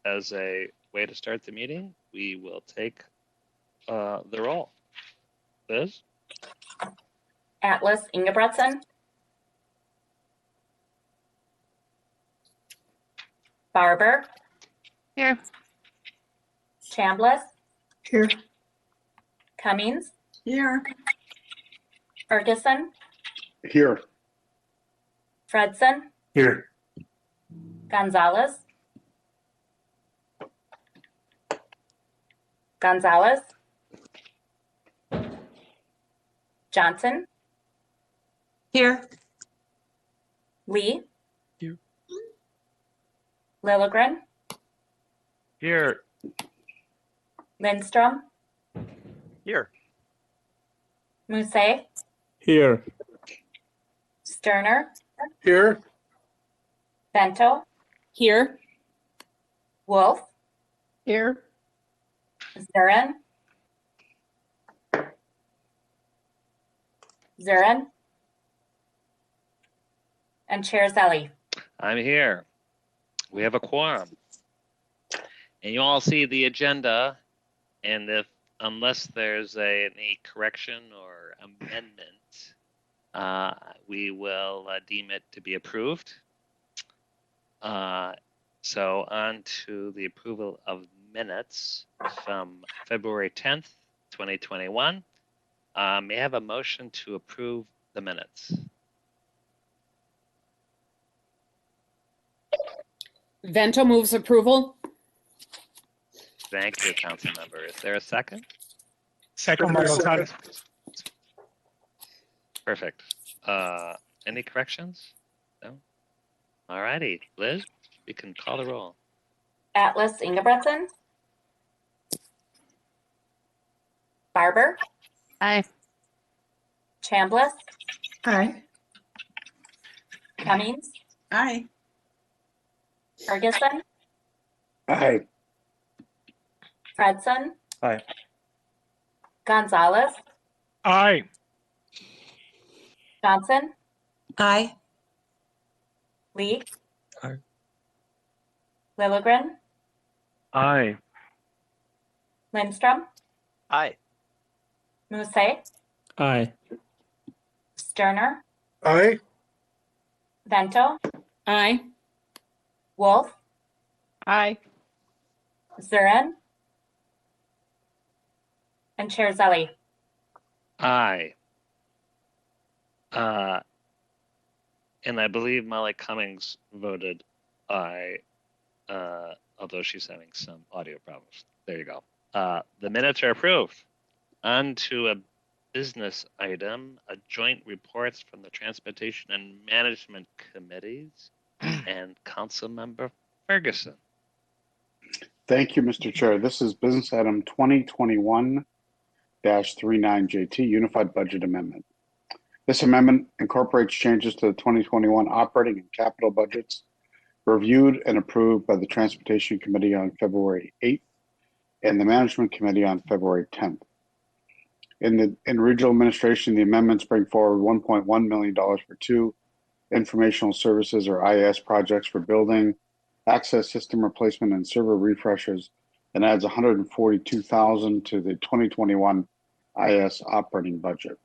as a way to start the meeting, we will take the roll. Liz? Atlas Ingebretson. Barber. Here. Chambliss. Here. Cummings. Here. Ferguson. Here. Fredson. Here. Gonzalez. Gonzalez. Johnson. Here. Lee. Here. Lilligren. Here. Lindstrom. Here. Musset. Here. Sterner. Here. Bento. Here. Wolf. Here. Zurin. Zurin. And Chair Zelli. I'm here. We have a quorum. And you all see the agenda, and unless there's any correction or amendment, we will deem it to be approved. So on to the approval of minutes from February 10th, 2021. May I have a motion to approve the minutes? Vento moves approval. Thank you, council member. Is there a second? Second by Gonzalez. Perfect. Any corrections? No? All righty. Liz, you can call the roll. Atlas Ingebretson. Barber. Aye. Chambliss. Aye. Cummings. Aye. Ferguson. Aye. Fredson. Aye. Gonzalez. Aye. Johnson. Aye. Lee. Aye. Lilligren. Aye. Lindstrom. Aye. Musset. Aye. Sterner. Aye. Bento. Aye. Wolf. Aye. Zurin. And Chair Zelli. Aye. And I believe Molly Cummings voted aye, although she's having some audio problems. There you go. The minutes are approved. On to a business item, a joint reports from the Transportation and Management Committees and Council Member Ferguson. Thank you, Mr. Chair. This is business item 2021-39JT, Unified Budget Amendment. This amendment incorporates changes to the 2021 operating and capital budgets reviewed and approved by the Transportation Committee on February 8th and the Management Committee on February 10th. In regional administration, the amendments bring forward $1.1 million for two informational services or IS projects for building, access system replacement and server refreshes, and adds $142,000 to the 2021 IS operating budget.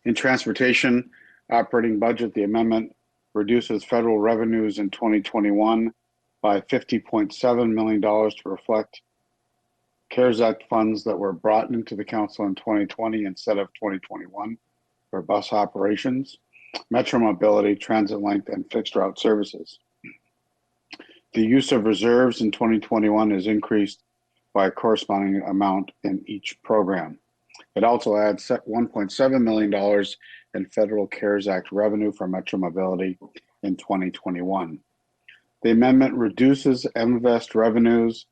In transportation operating budget, the amendment reduces federal revenues in 2021 by $50.7 million to reflect CARES Act funds that were brought into the council in 2020 instead of 2021 for bus operations, metro mobility, transit length, and fixed route services. The use of reserves in 2021 is increased by a corresponding amount in each program. It also adds $1.7 million in federal CARES Act revenue for metro mobility in 2021. The amendment reduces MVEST revenues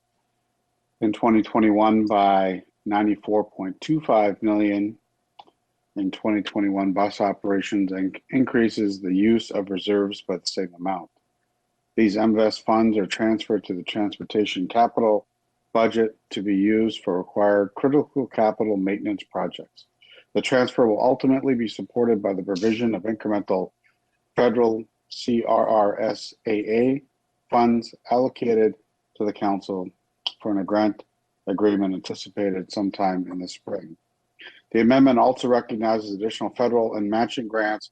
in 2021 by $94.25 million in 2021 bus operations and increases the use of reserves by the same amount. These MVEST funds are transferred to the transportation capital budget to be used for required critical capital maintenance projects. The transfer will ultimately be supported by the provision of incremental federal CRRSAA funds allocated to the council for a grant agreement anticipated sometime in the spring. The amendment also recognizes additional federal and matching grants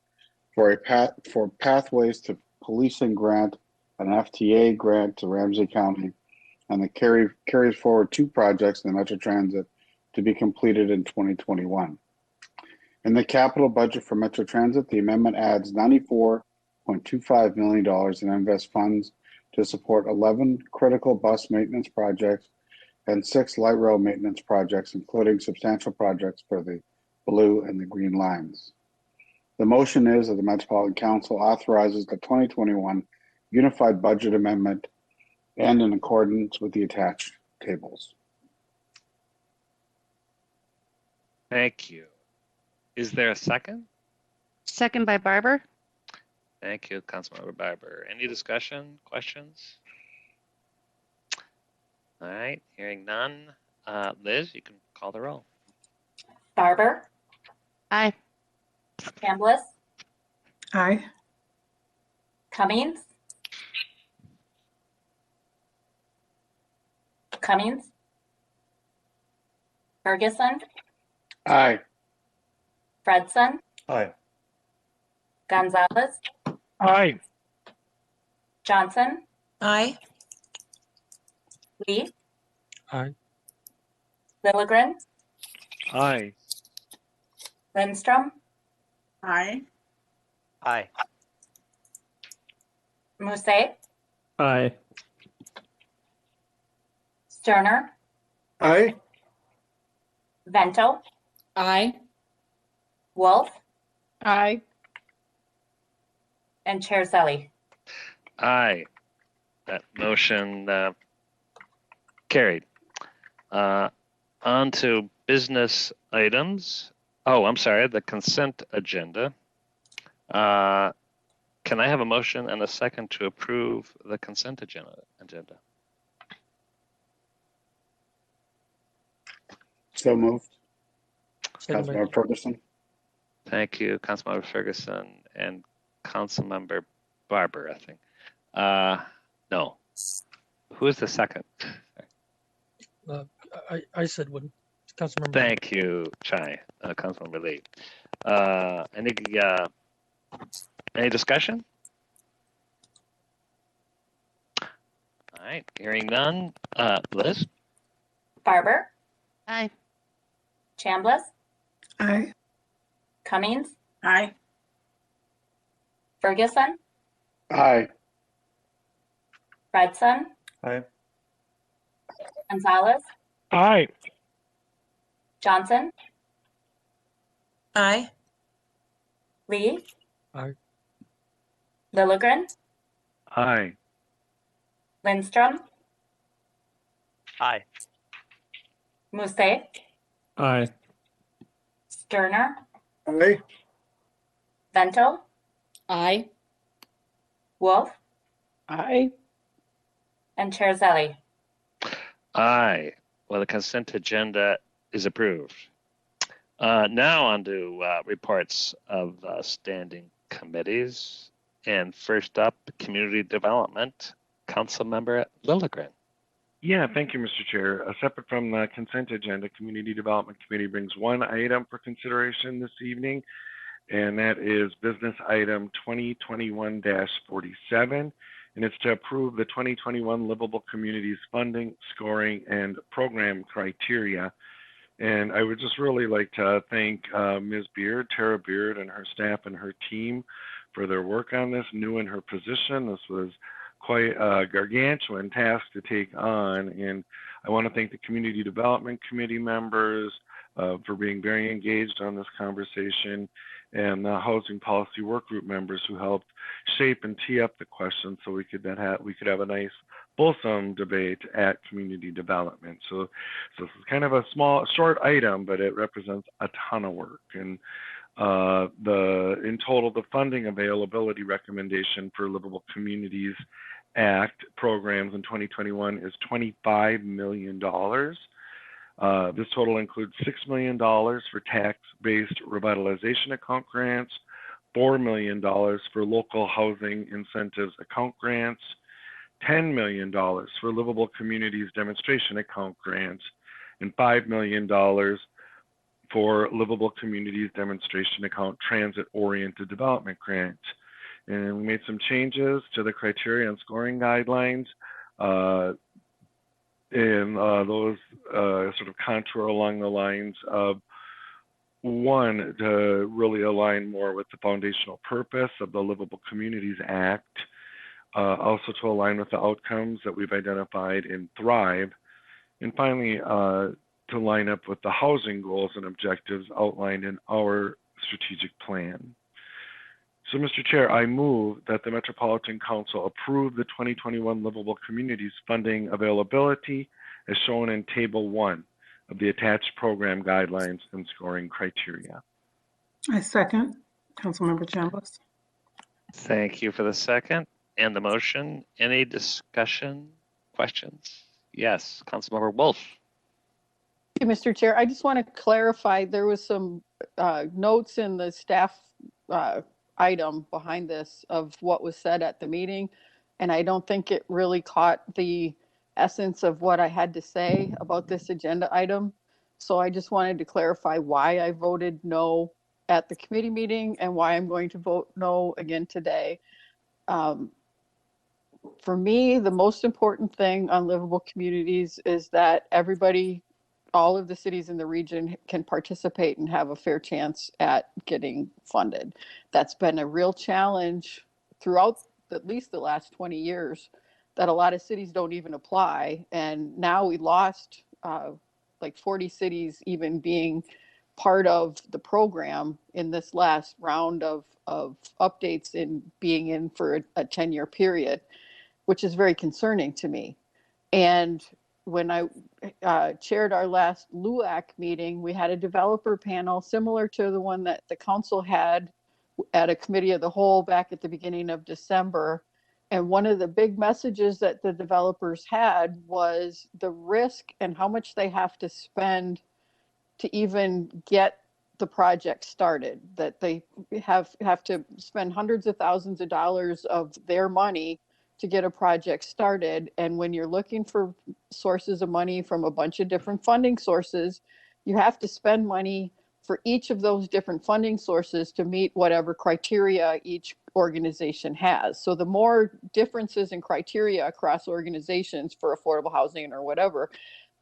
for Pathways to Policing grant, an FTA grant to Ramsey County, and it carries forward 2 projects in the Metro Transit to be completed in 2021. In the capital budget for Metro Transit, the amendment adds $94.25 million in invest funds to support 11 critical bus maintenance projects and 6 light rail maintenance projects, including substantial projects for the blue and the green lines. The motion is that the Metropolitan Council authorizes the 2021 Unified Budget Amendment and in accordance with the attached tables. Thank you. Is there a second? Second by Barber. Thank you, Councilmember Barber. Any discussion, questions? All right, hearing none. Liz, you can call the roll. Barber, Aye. Chambliss, Aye. Cummings, Ferguson, Aye. Fredson, Aye. Gonzalez, Aye. Johnson, Aye. Lee, Aye. Lilligren, Aye. Lindstrom, Aye. Aye. Musse, Aye. Sterner, Aye. Vento, Aye. Wolf, Aye. and Chair Zelli. Aye. That motion carried. On to business items. Oh, I'm sorry, the consent agenda. Can I have a motion and a second to approve the consent agenda? So moved. Second by- Councilmember Ferguson. Thank you, Councilmember Ferguson and Councilmember Barber, I think. No. Who is the second? I said one. Councilmember. Thank you, Chai, Councilmember Lee. Any discussion? All right, hearing none. Liz? Barber, Aye. Chambliss, Aye. Cummings, Aye. Ferguson, Aye. Fredson, Aye. Gonzalez, Aye. Johnson, Aye. Lee, Aye. Lilligren, Aye. Lindstrom, Aye. Musse, Aye. Sterner, Aye. Vento, Aye. Wolf, Aye. and Chair Zelli. Aye. Well, the consent agenda is approved. Now on to reports of standing committees. And first up, Community Development, Councilmember Lilligren. Yeah, thank you, Mr. Chair. Separate from the consent agenda, Community Development Committee brings one item for consideration this evening, and that is business item 2021-47, and it's to approve the 2021 Livable Communities funding, scoring, and program criteria. And I would just really like to thank Ms. Beard, Tara Beard, and her staff and her team for their work on this, new in her position. This was quite a gargantuan task to take on, and I want to thank the Community Development Committee members for being very engaged on this conversation, and the Housing Policy Work Group members who helped shape and tee up the questions so we could have a nice, fulsome debate at Community Development. So this is kind of a short item, but it represents a ton of work. And in total, the funding availability recommendation for Livable Communities Act programs in 2021 is $25 million. This total includes $6 million for tax-based revitalization account grants, $4 million for local housing incentives account grants, $10 million for Livable Communities Demonstration Account grants, and $5 million for Livable Communities Demonstration Account Transit-Oriented Development Grant. And we made some changes to the criteria and scoring guidelines. Those sort of contour along the lines of, one, to really align more with the foundational purpose of the Livable Communities Act, also to align with the outcomes that we've identified in Thrive, and finally, to line up with the housing goals and objectives outlined in our strategic plan. So, Mr. Chair, I move that the Metropolitan Council approve the 2021 Livable Communities funding availability as shown in Table 1 of the attached program guidelines and scoring criteria. I second. Councilmember Chambliss. Thank you for the second and the motion. Any discussion, questions? Yes, Councilmember Wolf. Thank you, Mr. Chair. I just want to clarify, there was some notes in the staff item behind this of what was said at the meeting, and I don't think it really caught the essence of what I had to say about this agenda item. So I just wanted to clarify why I voted no at the committee meeting and why I'm going to vote no again today. For me, the most important thing on Livable Communities is that everybody, all of the cities in the region, can participate and have a fair chance at getting funded. That's been a real challenge throughout at least the last 20 years, that a lot of cities don't even apply. And now we lost like 40 cities even being part of the program in this last round of updates in being in for a 10-year period, which is very concerning to me. And when I chaired our last LUAC meeting, we had a developer panel similar to the one that the council had at a committee of the whole back at the beginning of December. And one of the big messages that the developers had was the risk and how much they have to spend to even get the project started, that they have to spend hundreds of thousands of dollars of their money to get a project started. And when you're looking for sources of money from a bunch of different funding sources, you have to spend money for each of those different funding sources to meet whatever criteria each organization has. So the more differences in criteria across organizations for affordable housing or whatever,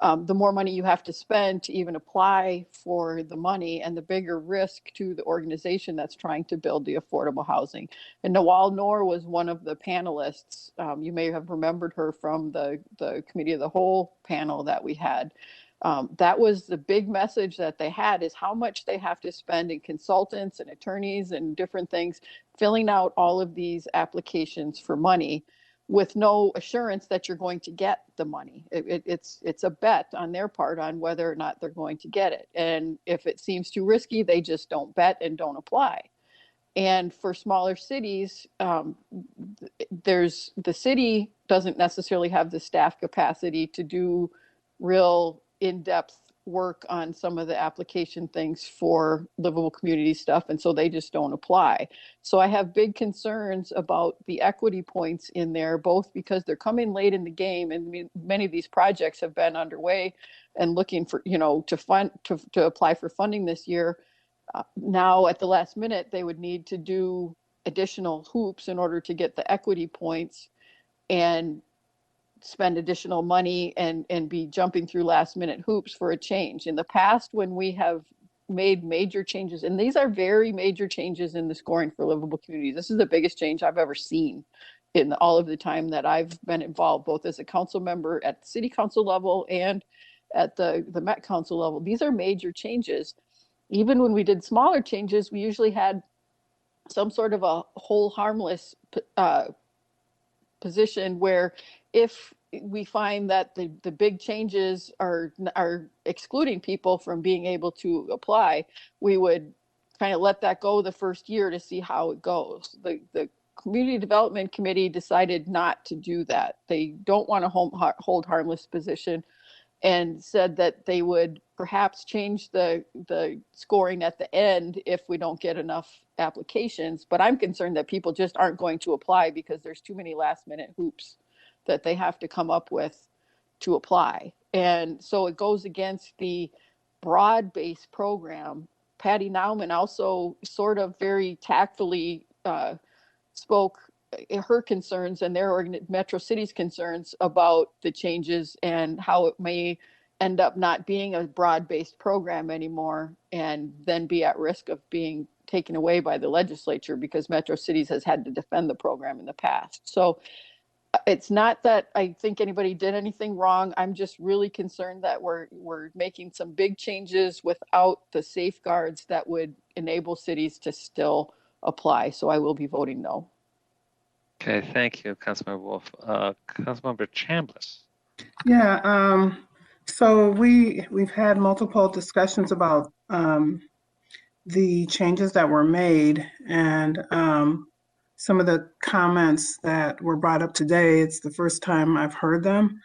the more money you have to spend to even apply for the money, and the bigger risk to the organization that's trying to build the affordable housing. And Nawal Noor was one of the panelists. You may have remembered her from the Committee of the Whole panel that we had. That was the big message that they had, is how much they have to spend in consultants and attorneys and different things, filling out all of these applications for money with no assurance that you're going to get the money. It's a bet on their part on whether or not they're going to get it. And if it seems too risky, they just don't bet and don't apply. And for smaller cities, the city doesn't necessarily have the staff capacity to do real in-depth work on some of the application things for livable community stuff, and so they just don't apply. So I have big concerns about the equity points in there, both because they're coming late in the game, and many of these projects have been underway and looking for, to apply for funding this year. Now at the last minute, they would need to do additional hoops in order to get the equity points and spend additional money and be jumping through last minute hoops for a change. In the past, when we have made major changes, and these are very major changes in the scoring for livable communities, this is the biggest change I've ever seen in all of the time that I've been involved, both as a council member at the city council level and at the Met Council level. These are major changes. Even when we did smaller changes, we usually had some sort of a hold harmless position where if we find that the big changes are excluding people from being able to apply, we would kind of let that go the first year to see how it goes. The Community Development Committee decided not to do that. They don't want to hold harmless position, and said that they would perhaps change the scoring at the end if we don't get enough applications. But I'm concerned that people just aren't going to apply because there's too many last minute hoops that they have to come up with to apply. And so it goes against the broad-based program. Patty Nauman also sort of very tactfully spoke her concerns and their Metro City's concerns about the changes and how it may end up not being a broad-based program anymore and then be at risk of being taken away by the legislature because Metro Cities has had to defend the program in the past. So it's not that I think anybody did anything wrong. I'm just really concerned that we're making some big changes without the safeguards that would enable cities to still apply. So I will be voting no. Okay, thank you, Councilmember Wolf. Councilmember Chambliss. Yeah, so we've had multiple discussions about the changes that were made and some of the comments that were brought up today. It's the first time I've heard them.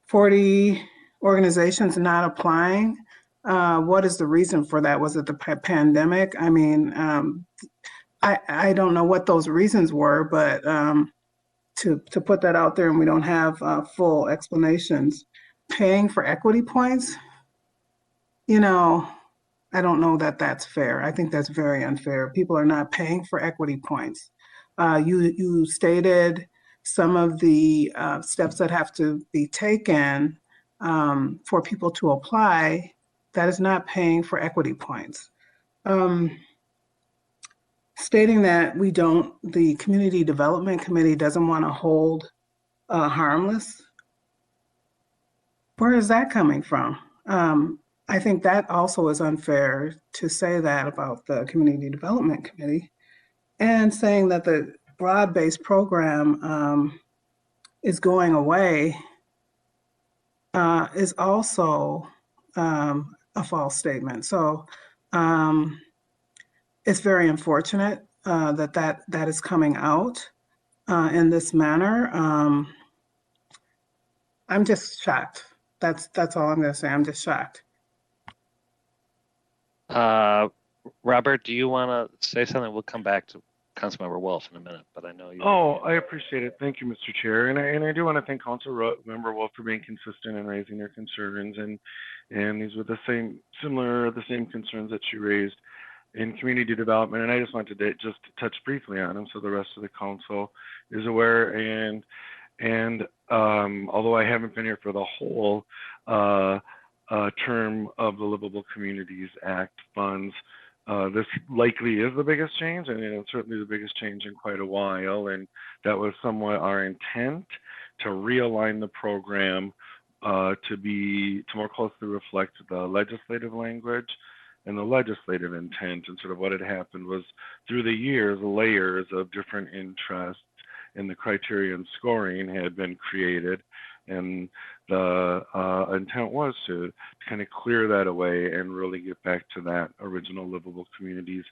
40 organizations not applying. What is the reason for that? Was it the pandemic? I mean, I don't know what those reasons were, but to put that out there and we don't have full explanations. Paying for equity points, you know, I don't know that that's fair. I think that's very unfair. People are not paying for equity points. You stated some of the steps that have to be taken for people to apply. That is not paying for equity points. Stating that the Community Development Committee doesn't want to hold harmless. Where is that coming from? I think that also is unfair to say that about the Community Development Committee, and saying that the broad-based program is going away is also a false statement. So it's very unfortunate that is coming out in this manner. I'm just shocked. That's all I'm going to say. I'm just shocked. Robert, do you want to say something? We'll come back to Councilmember Wolf in a minute, but I know you. Oh, I appreciate it. Thank you, Mr. Chair. And I do want to thank Councilmember Wolf for being consistent and raising their concerns. And these were the same concerns that she raised in community development. And I just wanted to just touch briefly on them so the rest of the council is aware. And although I haven't been here for the whole term of the Livable Communities Act funds, this likely is the biggest change, and it's certainly the biggest change in quite a while. And that was somewhat our intent, to realign the program to more closely reflect the legislative language and the legislative intent. And sort of what had happened was, through the years, layers of different interests in the criteria and scoring had been created, and the intent was to kind of clear that away and really get back to that original Livable Communities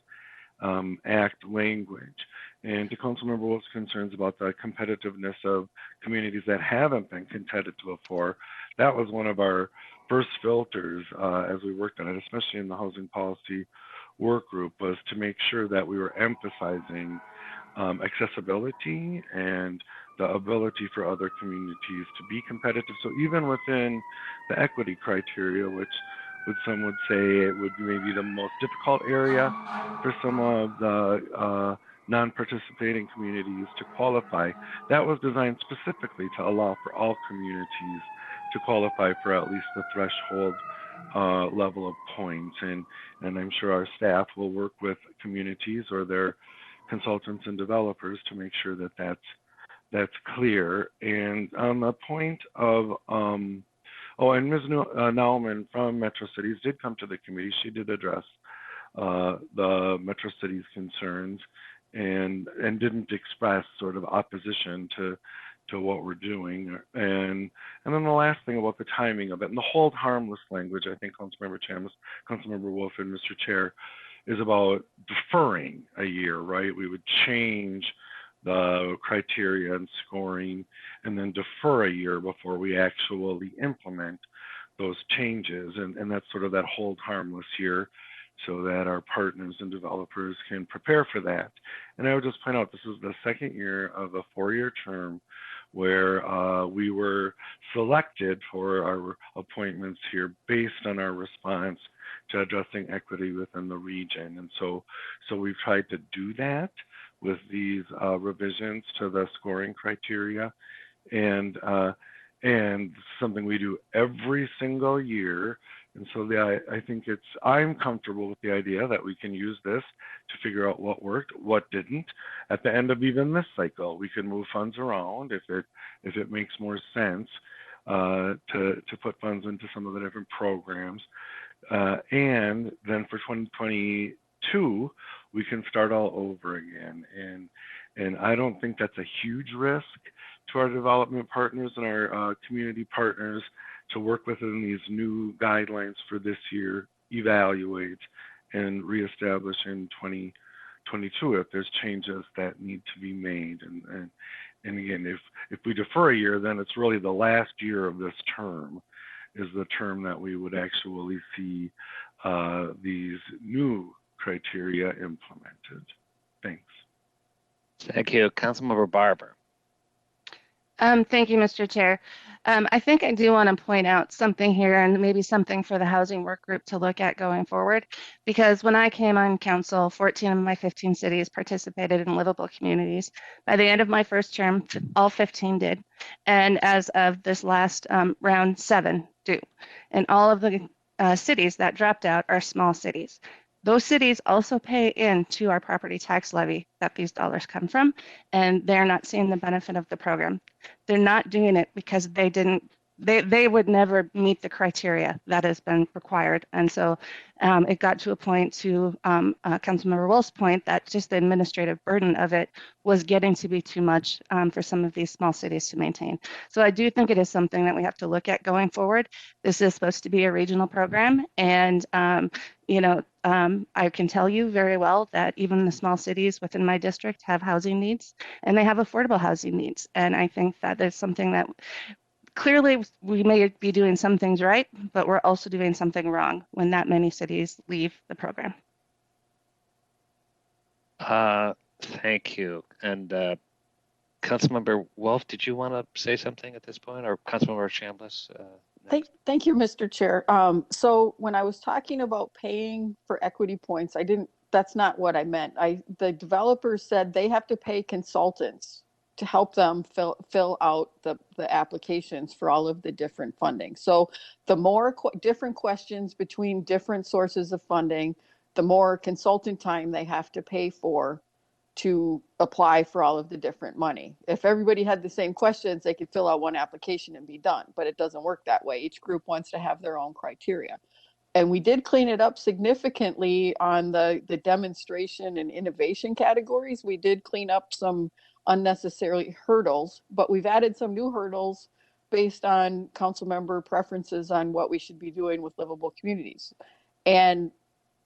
Act language. And to Councilmember Wolf's concerns about the competitiveness of communities that haven't been competitive before, that was one of our first filters as we worked on it, especially in the housing policy work group, was to make sure that we were emphasizing accessibility and the ability for other communities to be competitive. So even within the equity criteria, which some would say it would be maybe the most difficult area for some of the non-participating communities to qualify, that was designed specifically to allow for all communities to qualify for at least the threshold level of points. And I'm sure our staff will work with communities or their consultants and developers to make sure that that's clear. And on the point of and Ms. Nauman from Metro Cities did come to the committee. She did address the Metro Cities concerns and didn't express sort of opposition to what we're doing. And then the last thing about the timing of it, and the hold harmless language, I think Councilmember Chambliss, Councilmember Wolf, and Mr. Chair, is about deferring a year, right? We would change the criteria and scoring and then defer a year before we actually implement those changes. And that's sort of that hold harmless here. so that our partners and developers can prepare for that. And I would just point out this is the second year of a 4-year term where we were selected for our appointments here based on our response to addressing equity within the region. And so we've tried to do that with these revisions to the scoring criteria, and something we do every single year. And so I think I'm comfortable with the idea that we can use this to figure out what worked, what didn't. At the end of even this cycle, we can move funds around if it makes more sense to put funds into some of the different programs. And then for 2022, we can start all over again. And I don't think that's a huge risk to our development partners and our community partners to work within these new guidelines for this year, evaluate, and reestablish in 2022 if there's changes that need to be made. And again, if we defer a year, then it's really the last year of this term is the term that we would actually see these new criteria implemented. Thanks. Thank you. Councilmember Barber. Thank you, Mr. Chair. I think I do want to point out something here, and maybe something for the housing work group to look at going forward, because when I came on council, 14 of my 15 cities participated in livable communities. By the end of my first term, all 15 did. And as of this last round, 7 do. And all of the cities that dropped out are small cities. Those cities also pay into our property tax levy that these dollars come from, and they're not seeing the benefit of the program. They're not doing it because they would never meet the criteria that has been required. And so it got to a point, to Councilmember Wolf's point, that just the administrative burden of it was getting to be too much for some of these small cities to maintain. So I do think it is something that we have to look at going forward. This is supposed to be a regional program, and I can tell you very well that even the small cities within my district have housing needs, and they have affordable housing needs. And I think that there's something that clearly we may be doing some things right, but we're also doing something wrong when that many cities leave the program. Thank you. And Councilmember Wolf, did you want to say something at this point, or Councilmember Chambliss? Thank you, Mr. Chair. So when I was talking about paying for equity points, that's not what I meant. The developers said they have to pay consultants to help them fill out the applications for all of the different funding. So the more different questions between different sources of funding, the more consultant time they have to pay for to apply for all of the different money. If everybody had the same questions, they could fill out one application and be done, but it doesn't work that way. Each group wants to have their own criteria. And we did clean it up significantly on the demonstration and innovation categories. We did clean up some unnecessary hurdles, but we've added some new hurdles based on council member preferences on what we should be doing with livable communities. And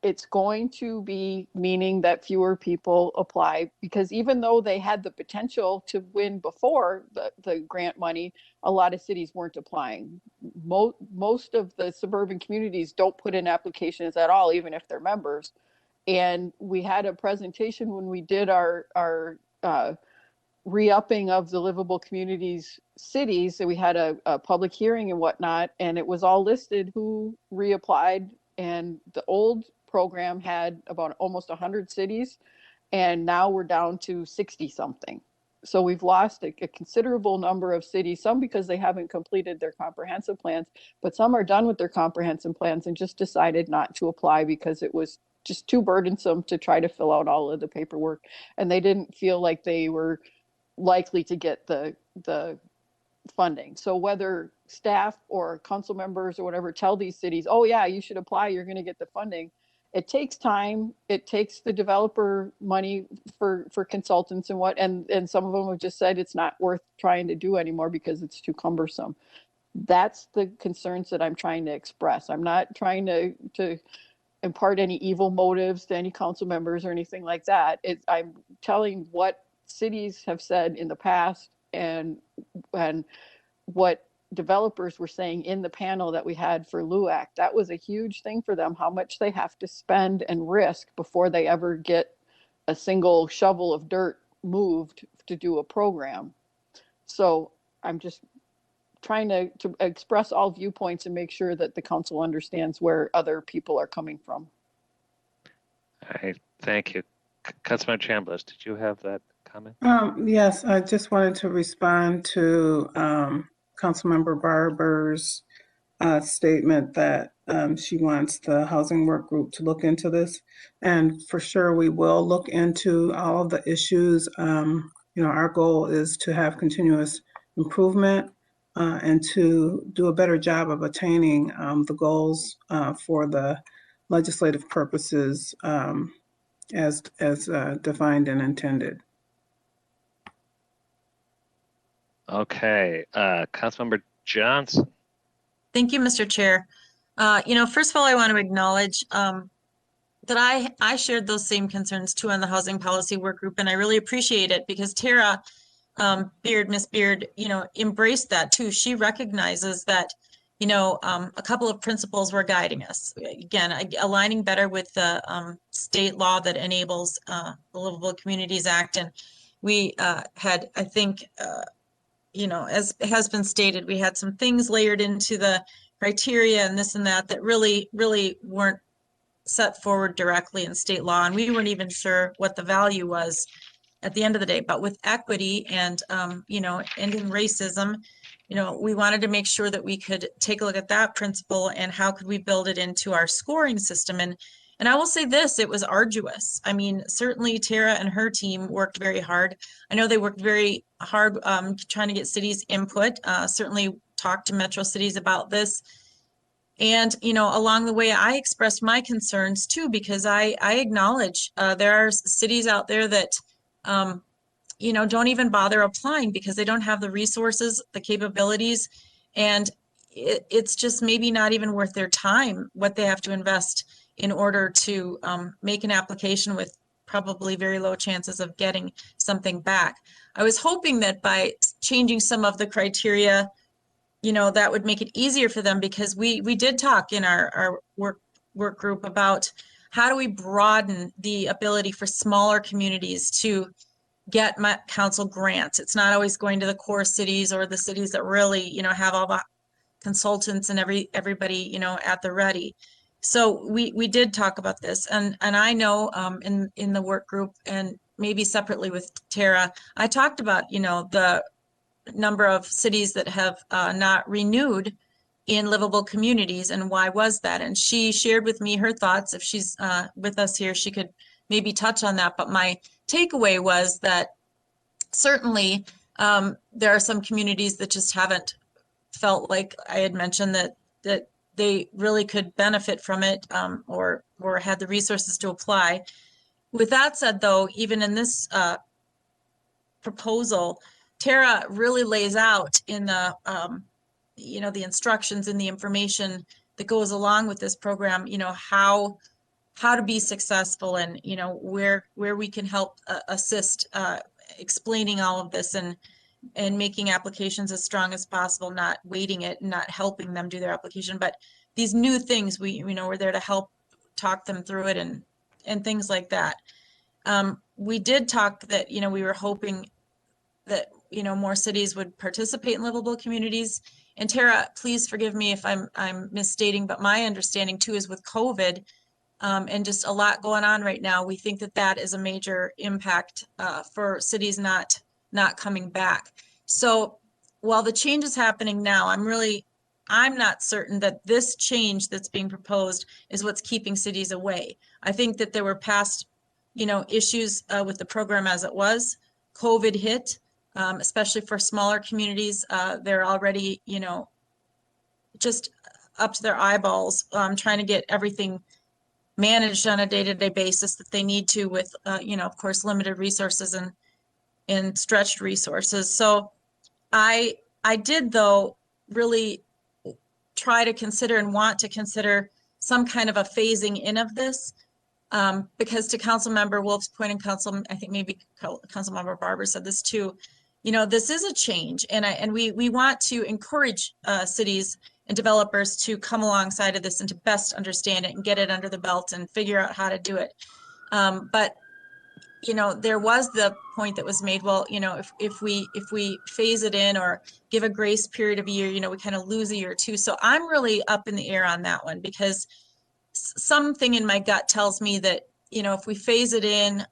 it's going to be meaning that fewer people apply, because even though they had the potential to win before the grant money, a lot of cities weren't applying. Most of the suburban communities don't put in applications at all, even if they're members. And we had a presentation when we did our re-upping of the livable communities cities. So we had a public hearing and whatnot, and it was all listed who reapplied. And the old program had about almost 100 cities, and now we're down to 60 something. So we've lost a considerable number of cities, some because they haven't completed their comprehensive plans, but some are done with their comprehensive plans and just decided not to apply because it was just too burdensome to try to fill out all of the paperwork, and they didn't feel like they were likely to get the funding. So whether staff or council members or whatever tell these cities, oh yeah, you should apply, you're going to get the funding, it takes time. It takes the developer money for consultants and some of them have just said it's not worth trying to do anymore because it's too cumbersome. That's the concerns that I'm trying to express. I'm not trying to impart any evil motives to any council members or anything like that. I'm telling what cities have said in the past and what developers were saying in the panel that we had for LUAC, that was a huge thing for them, how much they have to spend and risk before they ever get a single shovel of dirt moved to do a program. So I'm just trying to express all viewpoints and make sure that the council understands where other people are coming from. Thank you. Councilmember Chambliss, did you have that comment? Yes, I just wanted to respond to Councilmember Barber's statement that she wants the housing work group to look into this. And for sure, we will look into all of the issues. Our goal is to have continuous improvement and to do a better job of attaining the goals for the legislative purposes as defined and intended. Okay, Councilmember Johnson. Thank you, Mr. Chair. First of all, I want to acknowledge that I shared those same concerns too on the housing policy work group, and I really appreciate it because Tara Miss Beard, embraced that too. She recognizes that, a couple of principles were guiding us. Again, aligning better with the state law that enables the Livable Communities Act, and we had, I think, as has been stated, we had some things layered into the criteria and this and that really weren't set forward directly in state law. And we weren't even sure what the value was at the end of the day. But with equity and, ending racism, we wanted to make sure that we could take a look at that principle and how could we build it into our scoring system. And I will say this, it was arduous. I mean, certainly Tara and her team worked very hard. I know they worked very hard trying to get cities' input, certainly talked to metro cities about this. And, along the way, I expressed my concerns too, because I acknowledge there are cities out there that, don't even bother applying because they don't have the resources, the capabilities, and it's just maybe not even worth their time what they have to invest in order to make an application with probably very low chances of getting something back. I was hoping that by changing some of the criteria, that would make it easier for them, because we did talk in our work group about how do we broaden the ability for smaller communities to get council grants. It's not always going to the core cities or the cities that really, have all the consultants and everybody, at the ready. So we did talk about this, and I know in the work group and maybe separately with Tara, I talked about, the number of cities that have not renewed in livable communities and why was that. And she shared with me her thoughts. If she's with us here, she could maybe touch on that. But my takeaway was that certainly there are some communities that just haven't felt like I had mentioned that they really could benefit from it or had the resources to apply. With that said, though, even in this proposal, Tara really lays out in the the instructions and the information that goes along with this program, how to be successful and where we can help assist explaining all of this and making applications as strong as possible, not waiting it, not helping them do their application, but these new things we're there to help talk them through it and things like that. We did talk that we were hoping that more cities would participate in livable communities. And Tara, please forgive me if I'm misstating, but my understanding too is with COVID and just a lot going on right now, we think that is a major impact for cities not coming back. So while the change is happening now, I'm not certain that this change that's being proposed is what's keeping cities away. I think that there were past, issues with the program as it was. COVID hit. Especially for smaller communities, they're already, just up to their eyeballs, trying to get everything managed on a day-to-day basis that they need to with, of course, limited resources and stretched resources. So I did, though, really try to consider and want to consider some kind of a phasing in of this. Because to Councilmember Wolf's point and I think maybe Councilmember Barber said this too, you know, this is a change, and we want to encourage cities and developers to come alongside of this and to best understand it and get it under the belt and figure out how to do it. But you know, there was the point that was made, well, you know, if we phase it in or give a grace period of a year, you know, we kind of lose a year or two. So I'm really up in the air on that one, because something in my gut tells me that, you know, if we phase it in,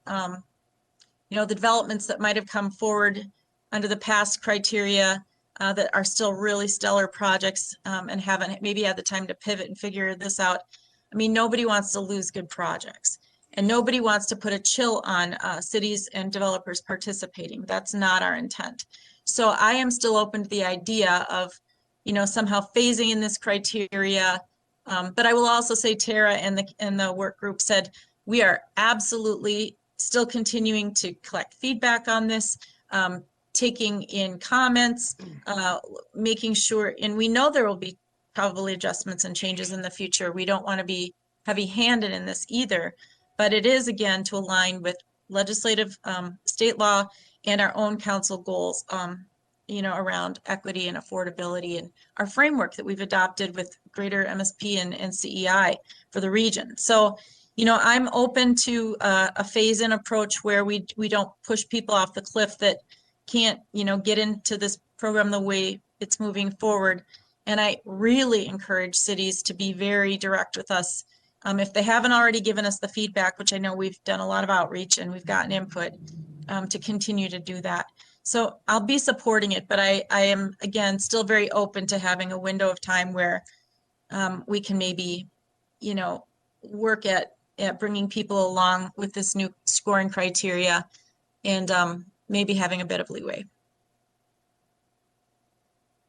you know, the developments that might have come forward under the past criteria that are still really stellar projects and haven't maybe had the time to pivot and figure this out. I mean, nobody wants to lose good projects. And nobody wants to put a chill on cities and developers participating. That's not our intent. So I am still open to the idea of, you know, somehow phasing in this criteria. But I will also say Tara and the work group said we are absolutely still continuing to collect feedback on this, taking in comments, making sure, and we know there will be probably adjustments and changes in the future. We don't want to be heavy-handed in this either. But it is, again, to align with legislative state law and our own council goals, you know, around equity and affordability and our framework that we've adopted with greater MSP and CEI for the region. So, you know, I'm open to a phase-in approach where we don't push people off the cliff that can't, you know, get into this program the way it's moving forward. And I really encourage cities to be very direct with us. If they haven't already given us the feedback, which I know we've done a lot of outreach and we've gotten input, to continue to do that. So I'll be supporting it, but I am, again, still very open to having a window of time where we can maybe, you know, work at bringing people along with this new scoring criteria and maybe having a bit of leeway.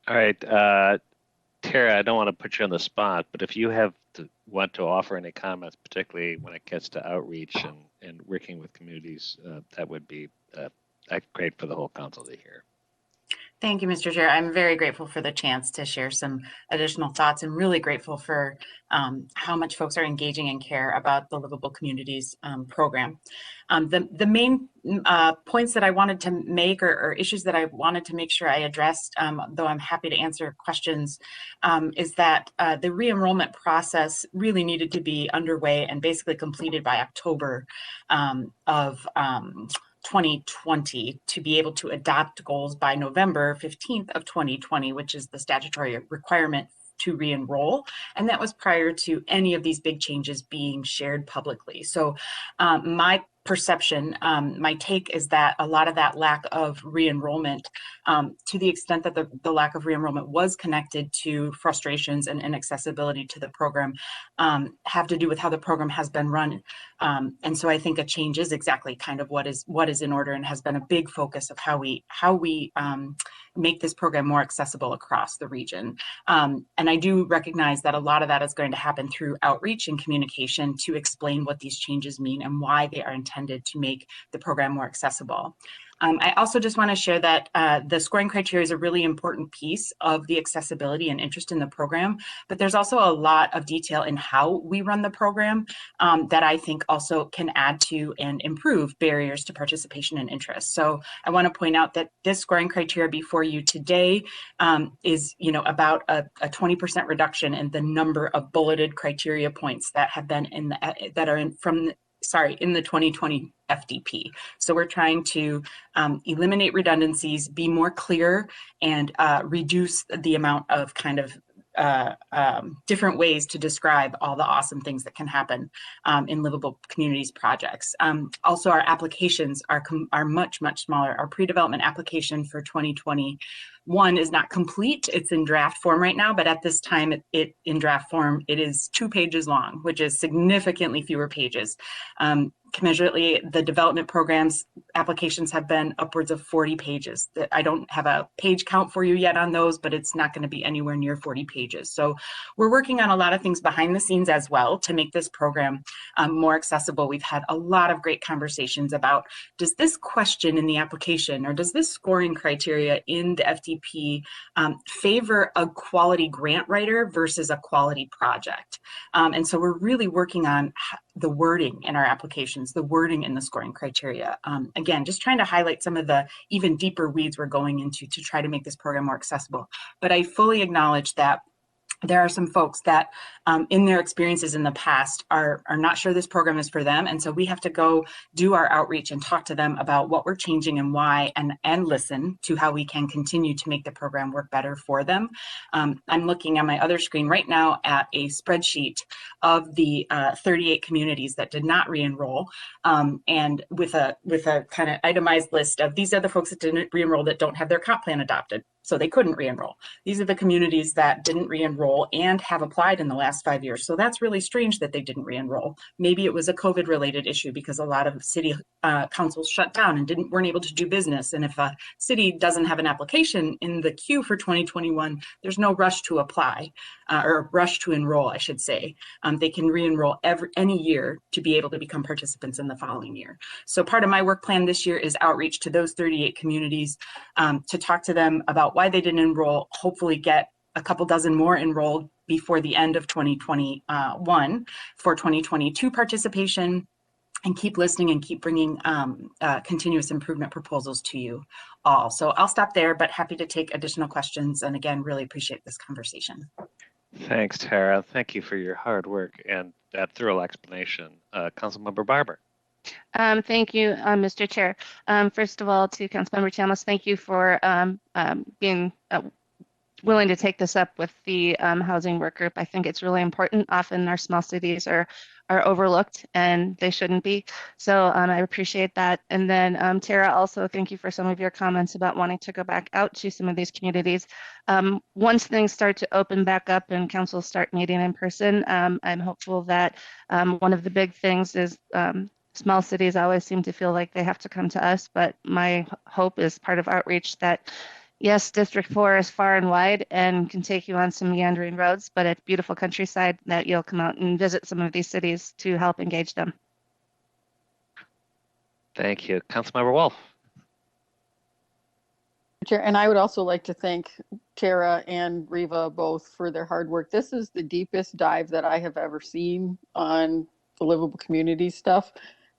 All right, Tara, I don't want to put you on the spot, but if you want to offer any comments, particularly when it gets to outreach and working with communities, that would be great for the whole council to hear. Thank you, Mr. Chair. I'm very grateful for the chance to share some additional thoughts, and really grateful for how much folks are engaging and care about the Livable Communities program. The main points that I wanted to make, or issues that I wanted to make sure I addressed, though I'm happy to answer questions, is that the re-enrollment process really needed to be underway and basically completed by October of 2020 to be able to adopt goals by November 15th of 2020, which is the statutory requirement to re-enroll. And that was prior to any of these big changes being shared publicly. So my perception, my take is that a lot of that lack of re-enrollment, to the extent that the lack of re-enrollment was connected to frustrations and inaccessibility to the program, have to do with how the program has been run. And so I think a change is exactly kind of what is in order, and has been a big focus of how we make this program more accessible across the region. And I do recognize that a lot of that is going to happen through outreach and communication to explain what these changes mean and why they are intended to make the program more accessible. I also just want to share that the scoring criteria is a really important piece of the accessibility and interest in the program, but there's also a lot of detail in how we run the program that I think also can add to and improve barriers to participation and interest. So I want to point out that this scoring criteria before you today is, you know, about a 20% reduction in the number of bulleted criteria points that have been in the 2020 FDP. So we're trying to eliminate redundancies, be more clear, and reduce the amount of kind of different ways to describe all the awesome things that can happen in Livable Communities projects. Also, our applications are much, much smaller. Our pre-development application for 2021 is not complete. It's in draft form right now, but at this time, in draft form, it is 2 pages long, which is significantly fewer pages. Commensurately, the development programs applications have been upwards of 40 pages. I don't have a page count for you yet on those, but it's not going to be anywhere near 40 pages. So we're working on a lot of things behind the scenes as well to make this program more accessible. We've had a lot of great conversations about, does this question in the application, or does this scoring criteria in the FDP favor a quality grant writer versus a quality project? And so we're really working on the wording in our applications, the wording in the scoring criteria. Again, just trying to highlight some of the even deeper weeds we're going into to try to make this program more accessible. But I fully acknowledge that there are some folks that in their experiences in the past are not sure this program is for them. And so we have to go do our outreach and talk to them about what we're changing and why, and listen to how we can continue to make the program work better for them. I'm looking on my other screen right now at a spreadsheet of the 38 communities that did not re-enroll, and with a kind of itemized list of these are the folks that didn't re-enroll that don't have their comp plan adopted, so they couldn't re-enroll. These are the communities that didn't re-enroll and have applied in the last 5 years. So that's really strange that they didn't re-enroll. Maybe it was a COVID-related issue because a lot of city councils shut down and weren't able to do business. And if a city doesn't have an application in the queue for 2021, there's no rush to apply or rush to enroll, I should say. They can re-enroll any year to be able to become participants in the following year. So part of my work plan this year is outreach to those 38 communities to talk to them about why they didn't enroll, hopefully get a couple dozen more enrolled before the end of 2021 for 2022 participation, and keep listening and keep bringing continuous improvement proposals to you all. So I'll stop there, but happy to take additional questions. And again, really appreciate this conversation. Thanks, Tara. Thank you for your hard work and that thorough explanation. Councilmember Barber. Thank you, Mr. Chair. First of all, to Councilmember Chambliss, thank you for being willing to take this up with the housing work group. I think it's really important. Often our small cities are overlooked and they shouldn't be. So I appreciate that. And then Tara, also thank you for some of your comments about wanting to go back out to some of these communities. Once things start to open back up and councils start meeting in person, I'm hopeful that one of the big things is small cities always seem to feel like they have to come to us, but my hope is part of outreach that yes, District 4 is far and wide and can take you on some meandering roads, but it's beautiful countryside that you'll come out and visit some of these cities to help engage them. Thank you. Councilmember Wolf. Chair, and I would also like to thank Tara and Riva both for their hard work. This is the deepest dive that I have ever seen on the livable community stuff.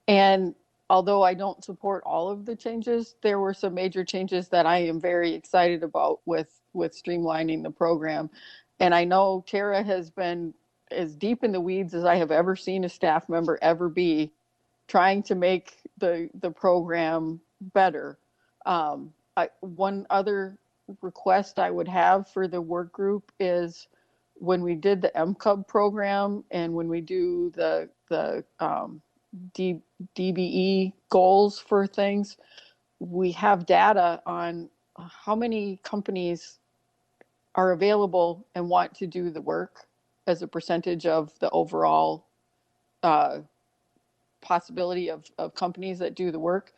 And although I don't support all of the changes, there were some major changes that I am very excited about with streamlining the program. And I know Tara has been as deep in the weeds as I have ever seen a staff member ever be, trying to make the program better. One other request I would have for the work group is when we did the MCUB program and when we do the DBE goals for things, we have data on how many companies are available and want to do the work as a percentage of the overall possibility of companies that do the work.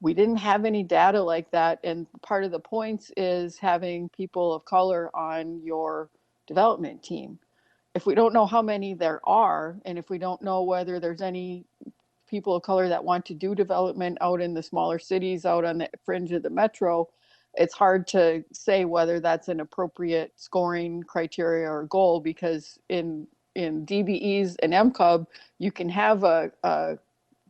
We didn't have any data like that, and part of the points is having people of color on your development team. If we don't know how many there are, and if we don't know whether there's any people of color that want to do development out in the smaller cities, out on the fringe of the metro, it's hard to say whether that's an appropriate scoring criteria or goal, because in DBEs and MCUB, you can have a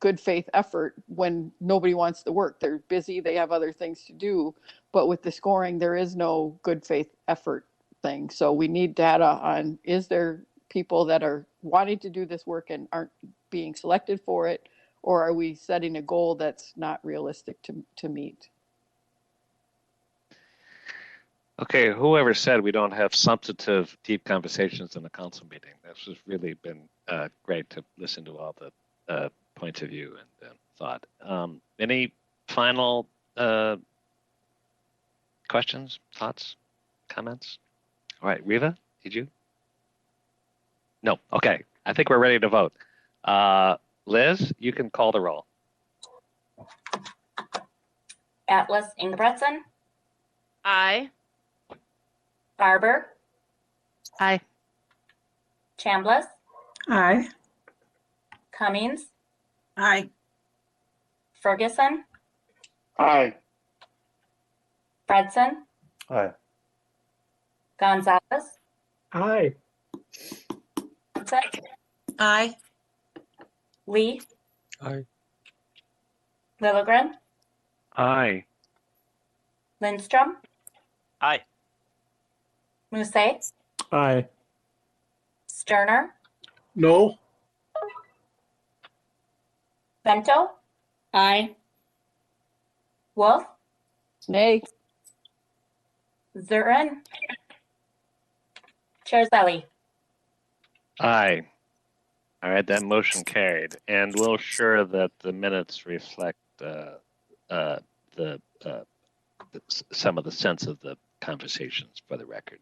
good faith effort when nobody wants the work. They're busy, they have other things to do, but with the scoring, there is no good faith effort thing. So we need data on, is there people that are wanting to do this work and aren't being selected for it, or are we setting a goal that's not realistic to meet? Okay, whoever said we don't have substantive, deep conversations in the council meeting? This has really been great to listen to all the points of view and thought. Any final questions, thoughts, comments? All right, Riva, did you? No, okay. I think we're ready to vote. Liz, you can call the roll. Atlas Ingebretson, Aye. Barber, Aye. Chambliss, Aye. Cummings, Aye. Ferguson, Aye. Fredson, Aye. Gonzalez, Aye. Vincent, Aye. Lee, Aye. Lilligren, Aye. Lindstrom, Aye. Musset, Aye. Sterner, No. Vento, Aye. Wolf, Nay. Zurin, Chair Zelli. Aye. All right, that motion carried, and we'll ensure that the minutes reflect some of the sense of the conversations for the record.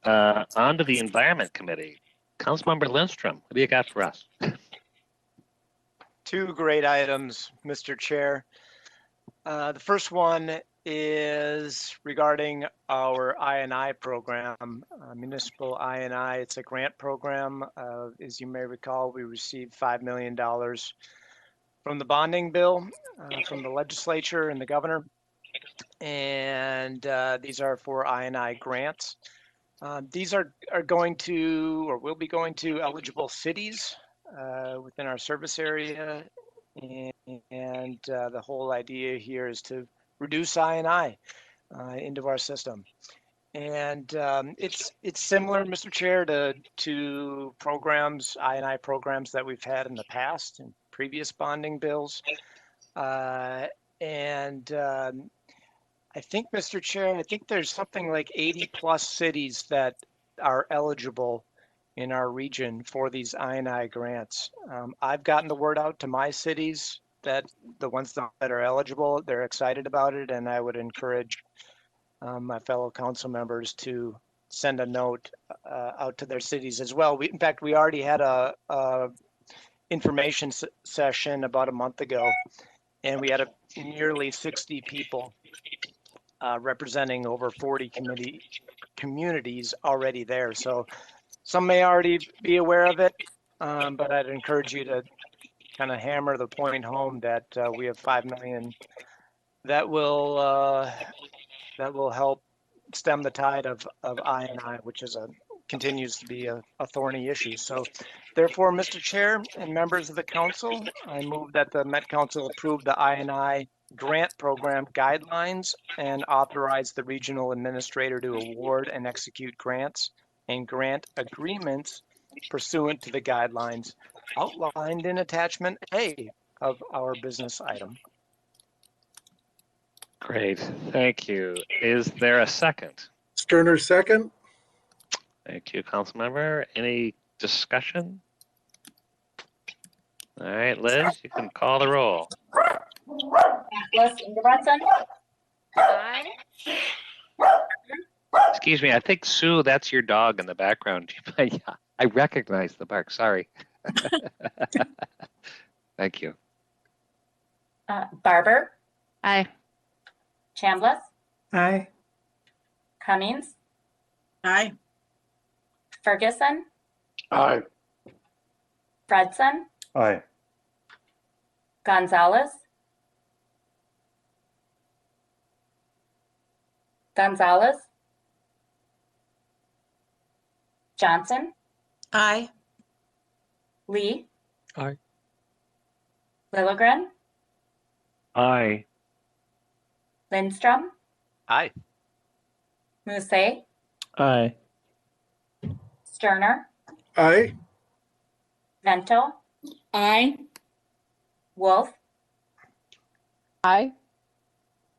On to the Environment Committee. Councilmember Lindstrom, what do you got for us? Two great items, Mr. Chair. The first one is regarding our I&I program, municipal I&I. It's a grant program. As you may recall, we received $5 million from the bonding bill from the legislature and the governor. And these are for I&I grants. These are going to, or will be going to, eligible cities within our service area. And the whole idea here is to reduce I&I into our system. And it's similar, Mr. Chair, to programs, I&I programs that we've had in the past in previous bonding bills. I think, Mr. Chair, I think there's something like 80 plus cities that are eligible in our region for these I&I grants. I've gotten the word out to my cities that the ones that are eligible, they're excited about it, and I would encourage my fellow council members to send a note out to their cities as well. In fact, we already had a information session about a month ago, and we had nearly 60 people representing over 40 communities already there. So some may already be aware of it, but I'd encourage you to kind of hammer the point home that we have 5 million that will help stem the tide of I&I, which is continues to be a thorny issue. So therefore, Mr. Chair and members of the council, I move that the Met Council approve the I&I grant program guidelines and authorize the regional administrator to award and execute grants and grant agreements pursuant to the guidelines outlined in attachment A of our business item. Great, thank you. Is there a second? Sterner second. Thank you, Councilmember. Any discussion? All right, Liz, you can call the roll. Atlas Ingebrigtsen, Aye. Excuse me, I think, Sue, that's your dog in the background. I recognize the bark, sorry. Thank you. Barber, Aye. Chambliss, Aye. Cummings, Aye. Ferguson, Aye. Fredson, Aye. Gonzalez, Johnson, Aye. Lee, Aye. Lilligren, Aye. Lindstrom, Aye. Musset, Aye. Sterner, Aye. Vento, Aye. Wolf, Aye.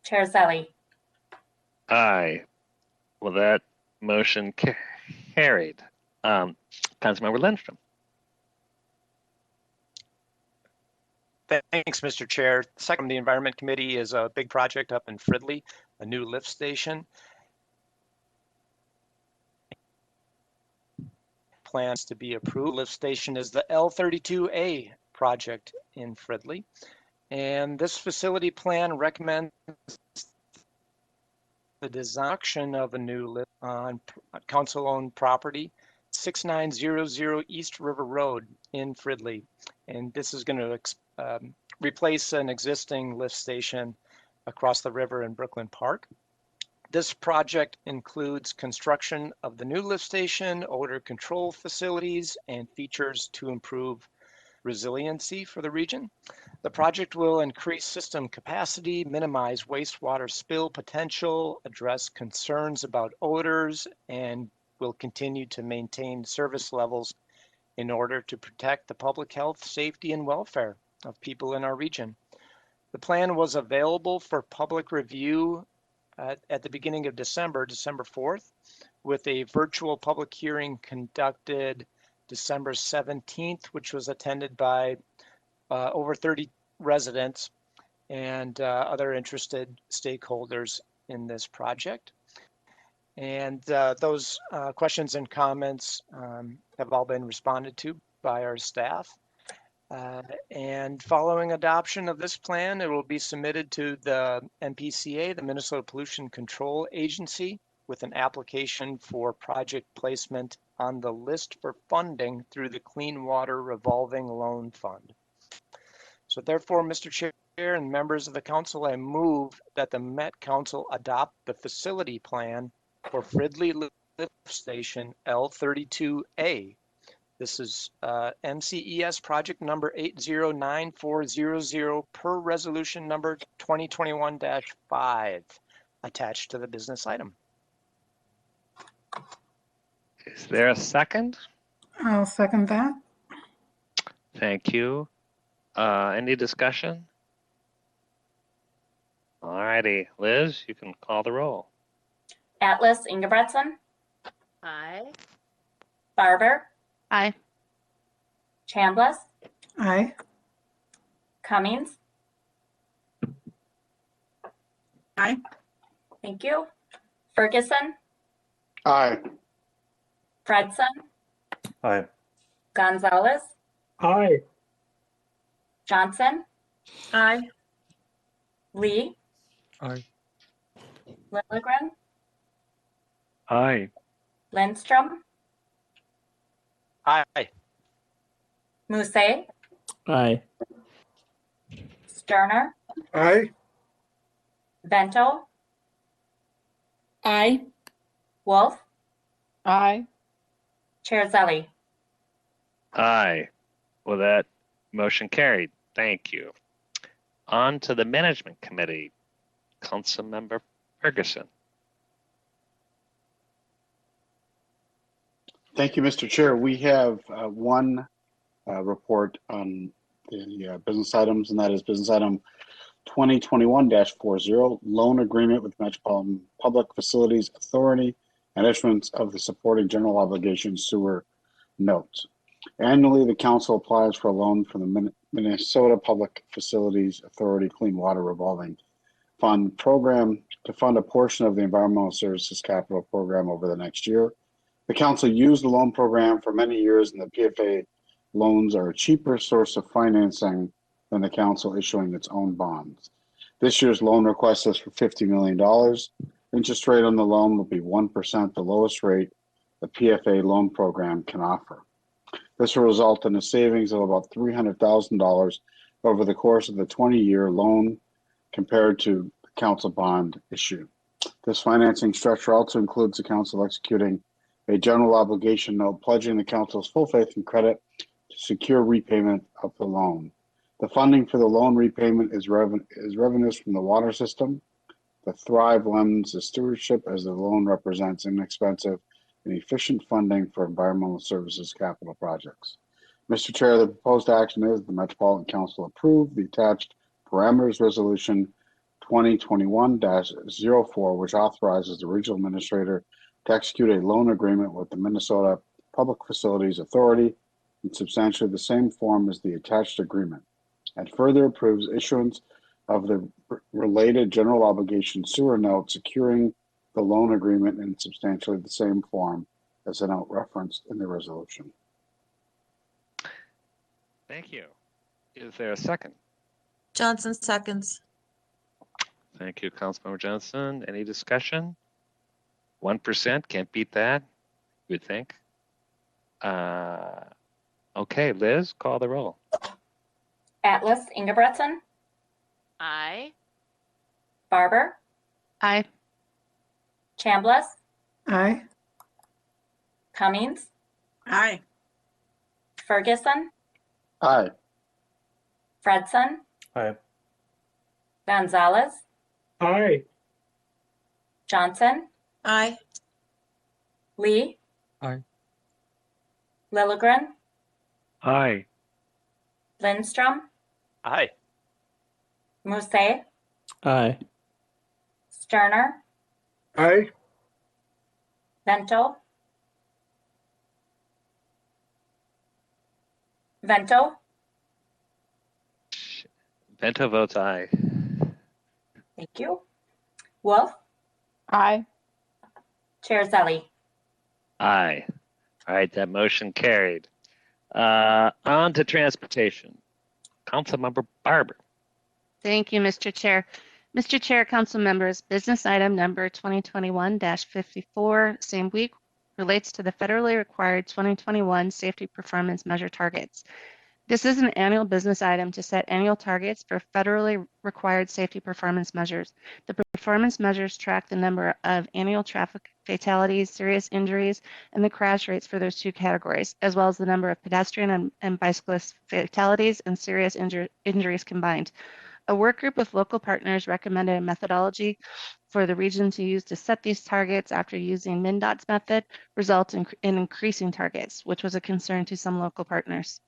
Chair Zelli. Aye. Well, that motion carried. Councilmember Lindstrom. Thanks, Mr. Chair. Second, the Environment Committee is a big project up in Fridley, a new lift station. Plans to be approved. Lift station is the L32A project in Fridley. And this facility plan recommends the design of a new lift on council-owned property, 6900 East River Road in Fridley. And this is going to replace an existing lift station across the river in Brooklyn Park. This project includes construction of the new lift station, odor control facilities, and features to improve resiliency for the region. The project will increase system capacity, minimize wastewater spill potential, address concerns about odors, and will continue to maintain service levels in order to protect the public health, safety, and welfare of people in our region. The plan was available for public review at the beginning of December 4th, with a virtual public hearing conducted December 17th, which was attended by over 30 residents and other interested stakeholders in this project. And those questions and comments have all been responded to by our staff. And following adoption of this plan, it will be submitted to the MPCA, the Minnesota Pollution Control Agency, with an application for project placement on the list for funding through the Clean Water Revolving Loan Fund. So therefore, Mr. Chair and members of the council, I move that the Met Council adopt the facility plan for Fridley Lift Station L32A. This is MCES project number 809-400 per resolution number 2021-5 attached to the business item. Is there a second? I'll second that. Thank you. Any discussion? All righty, Liz, you can call the roll. Atlas Ingebretson, Aye. Barber, Aye. Chambliss, Aye. Cummings. Aye. Thank you. Ferguson, Aye. Fredson, Aye. Gonzalez, Aye. Johnson, Aye. Lee, Aye. Lilligren, Aye. Lindstrom, Aye. Musse, Aye. Sterner, Aye. Vento, Aye. Wolf, Aye. Chair Zelli. Aye. Well, that motion carried. Thank you. On to the Management Committee. Councilmember Ferguson. Thank you, Mr. Chair. We have one report on the business items, and that is business item 2021-40, loan agreement with Metropolitan Public Facilities Authority and issuance of the supporting general obligation sewer notes. Annually, the council applies for a loan from the Minnesota Public Facilities Authority Clean Water Revolving Fund program to fund a portion of the Environmental Services Capital Program over the next year. The council used the loan program for many years, and the PFA loans are a cheaper source of financing than the council issuing its own bonds. This year's loan request is for $50 million. Interest rate on the loan will be 1%, the lowest rate the PFA loan program can offer. This will result in a savings of about $300,000 over the course of the 20-year loan compared to the council bond issue. This financing structure also includes the council executing a general obligation note pledging the council's full faith and credit to secure repayment of the loan. The funding for the loan repayment is revenues from the water system. The Thrive lends the stewardship as the loan represents inexpensive and efficient funding for environmental services capital projects. Mr. Chair, the proposed action is the Metropolitan Council approve the attached parameters resolution 2021-04, which authorizes the regional administrator to execute a loan agreement with the Minnesota Public Facilities Authority in substantially the same form as the attached agreement, and further approves issuance of the related general obligation sewer note securing the loan agreement in substantially the same form as the note referenced in the resolution. Thank you. Is there a second? Johnson seconds. Thank you, Councilmember Johnson. Any discussion? 1%, can't beat that, you would think. Okay, Liz, call the roll. Atlas Ingebretson, Aye. Barber, Aye. Chambliss, Aye. Cummings, Aye. Ferguson, Aye. Fredson, Aye. Gonzalez, Aye. Johnson, Aye. Lee, Aye. Lilligren, Aye. Lindstrom, Aye. Musset, Aye. Sterner, Aye. Vento, Vento, Vento votes aye. thank you. Wolf, Aye. Chair Zelli. Aye. All right, that motion carried. On to transportation. Councilmember Barber. Thank you, Mr. Chair. Mr. Chair, council members, business item number 2021-54, same week, relates to the federally required 2021 safety performance measure targets. This is an annual business item to set annual targets for federally required safety performance measures. The performance measures track the number of annual traffic fatalities, serious injuries, and the crash rates for those two categories, as well as the number of pedestrian and bicyclist fatalities and serious injuries combined. A work group with local partners recommended a methodology for the region to use to set these targets after using MnDOT's method results in increasing targets, which was a concern to some local partners.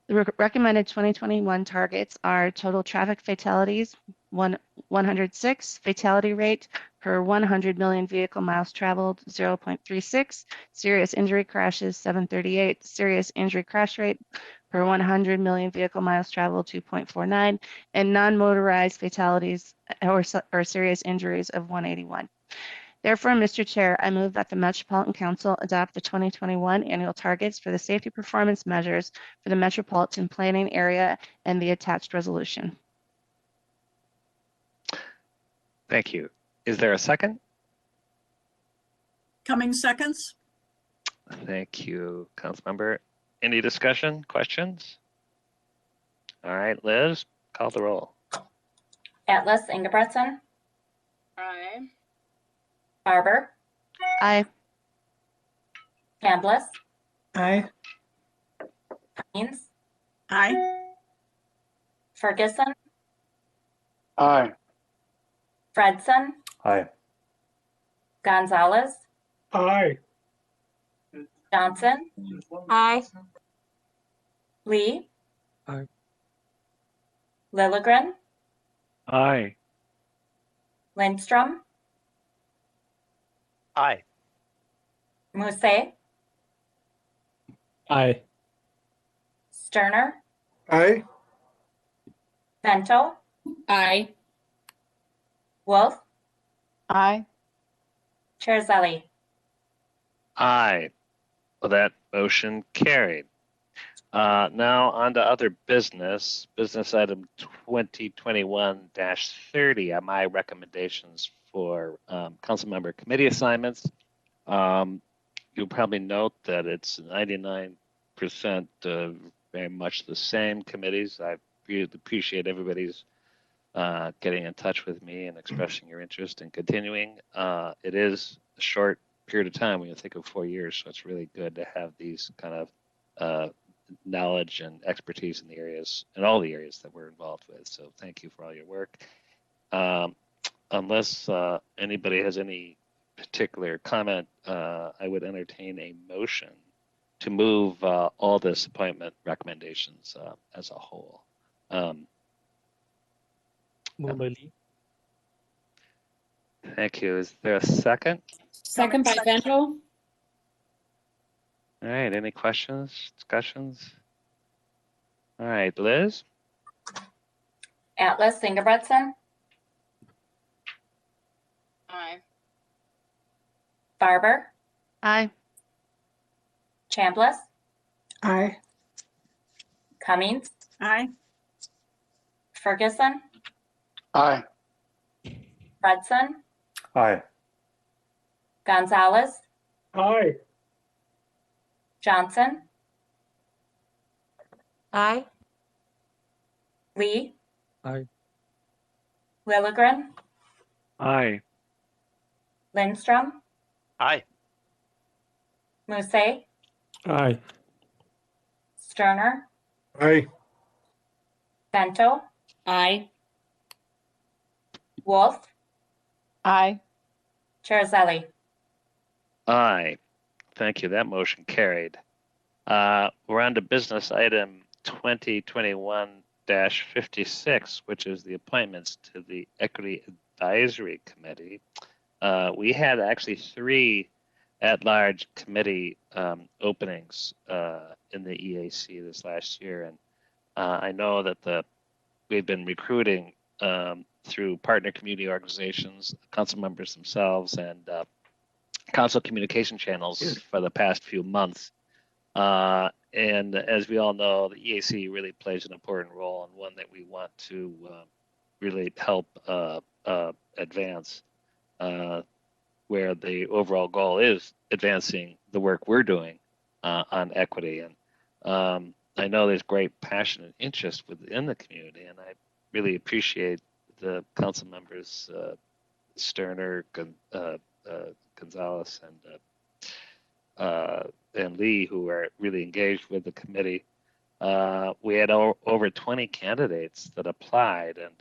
The recommended 2021 targets are total traffic fatalities, 106, fatality rate per 100 million vehicle miles traveled, 0.36, serious injury crashes, 738, serious injury crash rate per 100 million vehicle miles traveled, 2.49, and non-motorized fatalities or serious injuries of 181. Therefore, Mr. Chair, I move that the Metropolitan Council adopt the 2021 annual targets for the safety performance measures for the metropolitan planning area and the attached resolution. Thank you. Is there a second? Cummings seconds. Thank you, Councilmember. Any discussion, questions? All right, Liz, call the roll. Atlas Ingebretson, Aye. Barber, Aye. Chambliss, Aye. Haynes, Aye. Ferguson, Aye. Fredson, Aye. Gonzalez, Aye. Johnson, Aye. Lee, Aye. Lilligren, Aye. Lindstrom, Aye. Musset, Aye. Sterner, Aye. Vento, Aye. Wolf, Aye. Chair Zelli. Aye. Well, that motion carried. Now on to other business. Business item 2021-30 are my recommendations for council member committee assignments. You'll probably note that it's 99% very much the same committees. I really appreciate everybody's getting in touch with me and expressing your interest in continuing. It is a short period of time when you think of 4 years, so it's really good to have these kind of knowledge and expertise in the areas, in all the areas that we're involved with. So thank you for all your work. Unless anybody has any particular comment, I would entertain a motion to move all this appointment recommendations as a whole. Moved by Lee. Thank you. Is there a second? Second by Vento. All right. Any questions, discussions? All right, Liz? Atlas Ingebretson, Aye. Barber, Aye. Chambliss, Aye. Cummings, Aye. Ferguson, Aye. Fredson, Aye. Gonzalez, Aye. Johnson, Aye. Lee, Aye. Lilligren, Aye. Lindstrom, Aye. Musset, Aye. Sterner, Aye. Bento, Aye. Wolf, Aye. Chair Zelli. Aye. Thank you. That motion carried. We're on to business item 2021-56, which is the appointments to the Equity Advisory Committee. We had actually 3 at-large committee openings in the EAC this last year, and I know that we've been recruiting through partner community organizations, council members themselves, and council communication channels for the past few months. And as we all know, the EAC really plays an important role and one that we want to really help advance, where the overall goal is advancing the work we're doing on equity. And I know there's great passion and interest within the community, and I really appreciate the council members, Sterner, Gonzalez, and Lee, who are really engaged with the committee. We had over 20 candidates that applied, and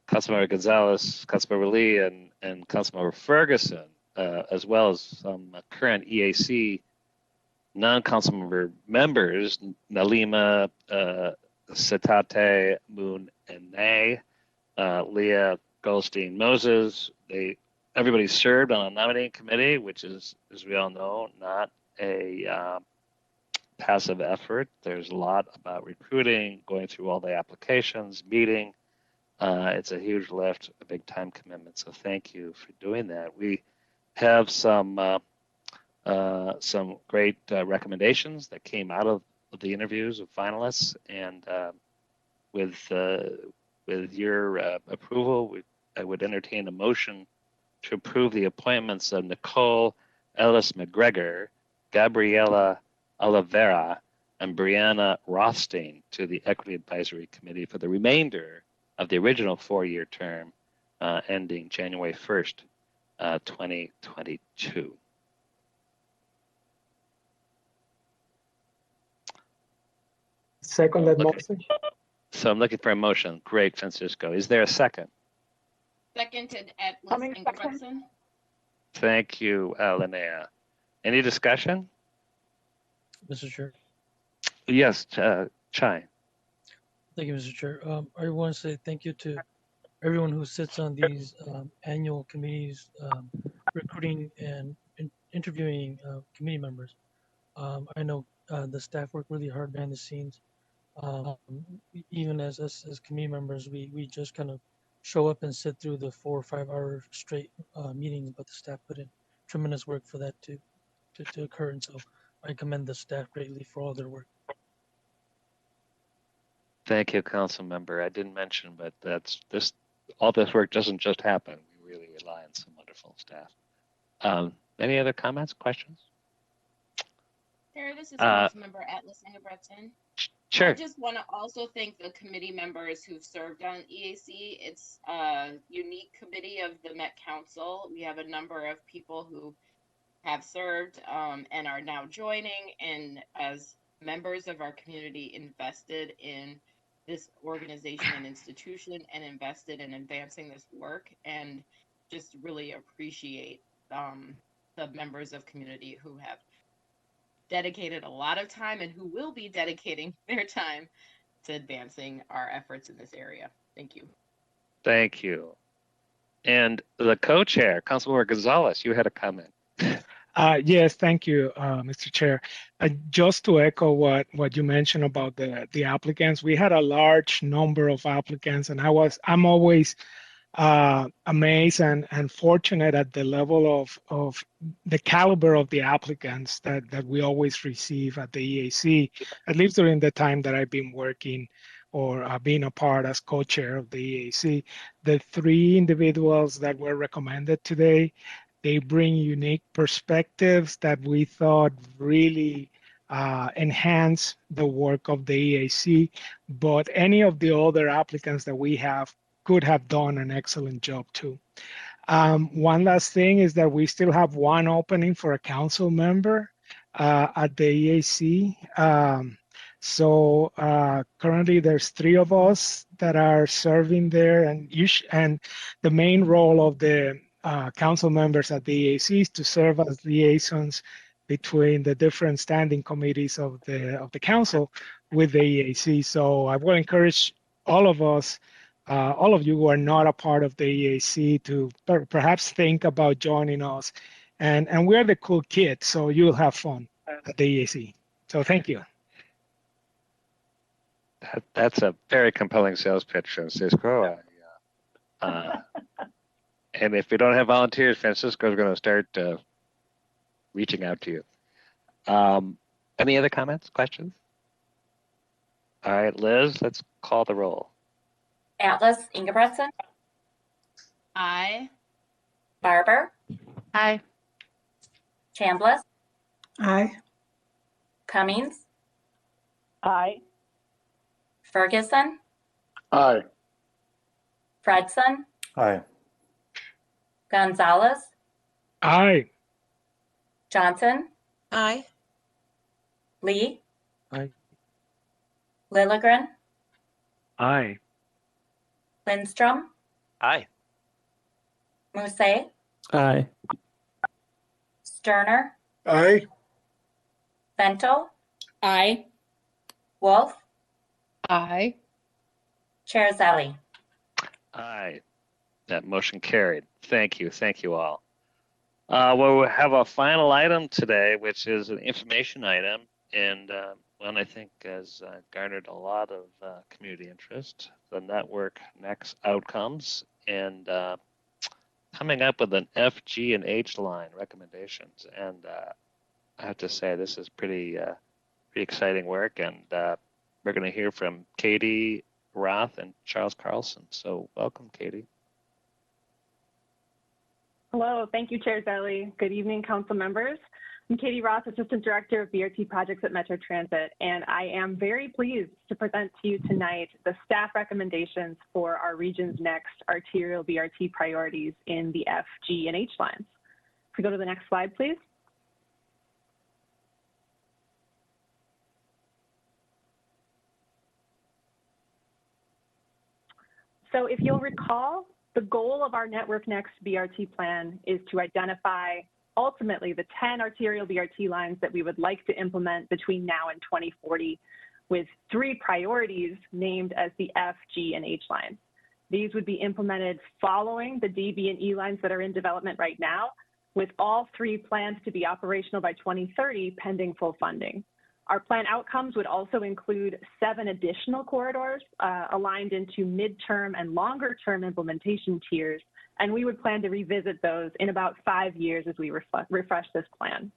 Councilmember Gonzalez, Councilmember Lee, and Councilmember Ferguson, as well as some current EAC non-council members, Nalima, Sitate, Moon, and Nay, Leah Goldstein Moses. Everybody served on a nominating committee, which is, as we all know, not a passive effort. There's a lot about recruiting, going through all the applications, meeting. It's a huge lift, a big time commitment. So thank you for doing that. We have some great recommendations that came out of the interviews of finalists, and with your approval, I would entertain a motion to approve the appointments of Nicole Ellis McGregor, Gabriela Oliveira, and Brianna Rothstein to the Equity Advisory Committee for the remainder of the original 4-year term ending January 1st, 2022. Second that motion. So I'm looking for a motion. Great, Francisco. Is there a second? Seconded Atlas Ingebrigtsen. Thank you, Linnea. Any discussion? Mr. Chair. Yes, Chai. Thank you, Mr. Chair. I want to say thank you to everyone who sits on these annual committees, recruiting and interviewing committee members. I know the staff work really hard behind the scenes. Even as us as committee members, we just kind of show up and sit through the 4 or 5 hour straight meetings, but the staff put in tremendous work for that to occur. And so I commend the staff greatly for all their work. Thank you, Council Member. I didn't mention, but all this work doesn't just happen. We really rely on some wonderful staff. Any other comments, questions? Sarah, this is Councilmember Atlas Ingebrigtsen. Sure. I just want to also thank the committee members who've served on EAC. It's a unique committee of the Met Council. We have a number of people who have served and are now joining, and as members of our community invested in this organization and institution and invested in advancing this work, and just really appreciate the members of community who have dedicated a lot of time and who will be dedicating their time to advancing our efforts in this area. Thank you. Thank you. And the co-chair, Councilmember Gonzalez, you had a comment. Yes, thank you, Mr. Chair. Just to echo what you mentioned about the applicants, we had a large number of applicants, and I'm always amazed and fortunate at the level of the caliber of the applicants that we always receive at the EAC, at least during the time that I've been working or being a part as co-chair of the EAC. The 3 individuals that were recommended today, they bring unique perspectives that we thought really enhance the work of the EAC, but any of the other applicants that we have could have done an excellent job too. One last thing is that we still have 1 opening for a council member at the EAC. So currently there's 3 of us that are serving there, and the main role of the council members at the EAC is to serve as liaisons between the different standing committees of the council with the EAC. So I will encourage all of us, all of you who are not a part of the EAC, to perhaps think about joining us. And we're the cool kids, so you'll have fun at the EAC. So thank you. That's a very compelling sales pitch, Francisco. And if we don't have volunteers, Francisco's going to start reaching out to you. Any other comments, questions? All right, Liz, let's call the roll. Atlas Ingebretson, Aye. Barber, Aye. Chambliss, Aye. Cummings, Aye. Ferguson, Aye. Fredson, Aye. Gonzalez, Aye. Johnson, Aye. Lee, Aye. Lilligren, Aye. Lindstrom, Aye. Musse, Aye. Sterner, Aye. Bento, Aye. Wolf, Aye. Chair Zelli. Aye. That motion carried. Thank you all. Well, we have a final item today, which is an information item, and one I think has garnered a lot of community interest. The network next outcomes, and coming up with an F, G, and H line recommendations. And I have to say, this is pretty exciting work, and we're going to hear from Katie Roth and Charles Carlson. So welcome, Katie. Hello, thank you, Chair Zelli. Good evening, council members. I'm Katie Roth, Assistant Director of BRT Projects at Metro Transit, and I am very pleased to present to you tonight the staff recommendations for our region's next arterial BRT priorities in the F, G, and H lines. If we go to the next slide, please. So if you'll recall, the goal of our Network Next BRT plan is to identify ultimately the 10 arterial BRT lines that we would like to implement between now and 2040, with 3 priorities named as the F, G, and H lines. These would be implemented following the D, B, and E lines that are in development right now, with all 3 plans to be operational by 2030 pending full funding. Our plan outcomes would also include 7 additional corridors aligned into midterm and longer term implementation tiers, and we would plan to revisit those in about 5 years as we refresh this plan.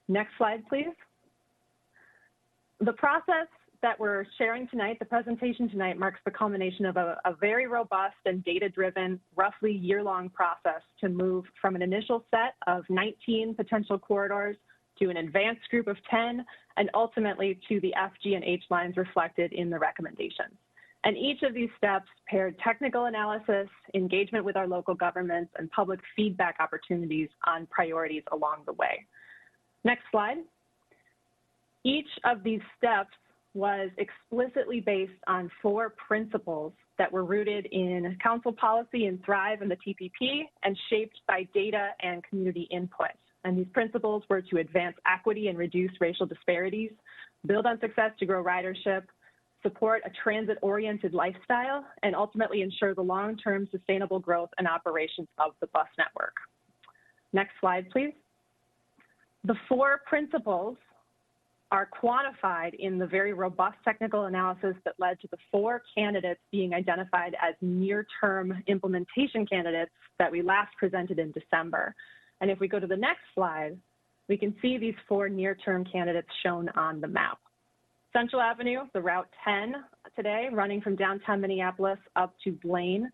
Next slide, please. The process that we're sharing tonight, the presentation tonight, marks the culmination of a very robust and data-driven, roughly year-long process to move from an initial set of 19 potential corridors to an advanced group of 10, and ultimately to the F, G, and H lines reflected in the recommendations. And each of these steps paired technical analysis, engagement with our local governments, and public feedback opportunities on priorities along the way. Next slide. Each of these steps was explicitly based on 4 principles that were rooted in council policy and Thrive and the TPP, and shaped by data and community input. And these principles were to advance equity and reduce racial disparities, build on success to grow ridership, support a transit-oriented lifestyle, and ultimately ensure the long-term sustainable growth and operations of the bus network. Next slide, please. The 4 principles are quantified in the very robust technical analysis that led to the 4 candidates being identified as near-term implementation candidates that we last presented in December. And if we go to the next slide, we can see these 4 near-term candidates shown on the map. Central Avenue, the Route 10 today, running from downtown Minneapolis up to Blaine.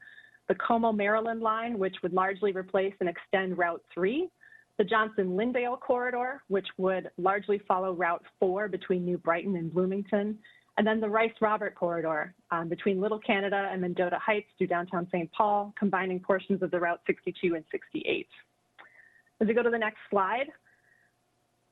The Como, Maryland line, which would largely replace and extend Route 3. The Johnson-Lyndale corridor, which would largely follow Route 4 between New Brighton and Bloomington. And then the Rice-Robert corridor between Little Canada and Mendota Heights to downtown St. Paul, combining portions of the Route 62 and 68. As we go to the next slide,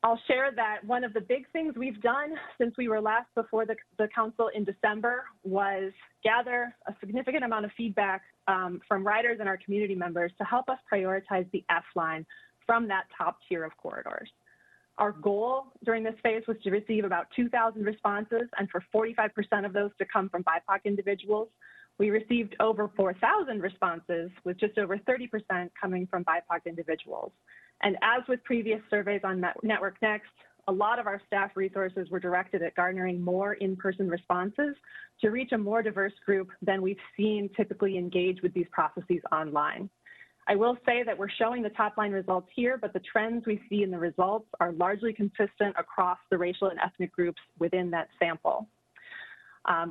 I'll share that one of the big things we've done since we were last before the council in December was gather a significant amount of feedback from riders and our community members to help us prioritize the F line from that top tier of corridors. Our goal during this phase was to receive about 2,000 responses and for 45% of those to come from BIPOC individuals. We received over 4,000 responses with just over 30% coming from BIPOC individuals. And as with previous surveys on Network Next, a lot of our staff resources were directed at garnering more in-person responses to reach a more diverse group than we've seen typically engage with these processes online. I will say that we're showing the top line results here, but the trends we see in the results are largely consistent across the racial and ethnic groups within that sample.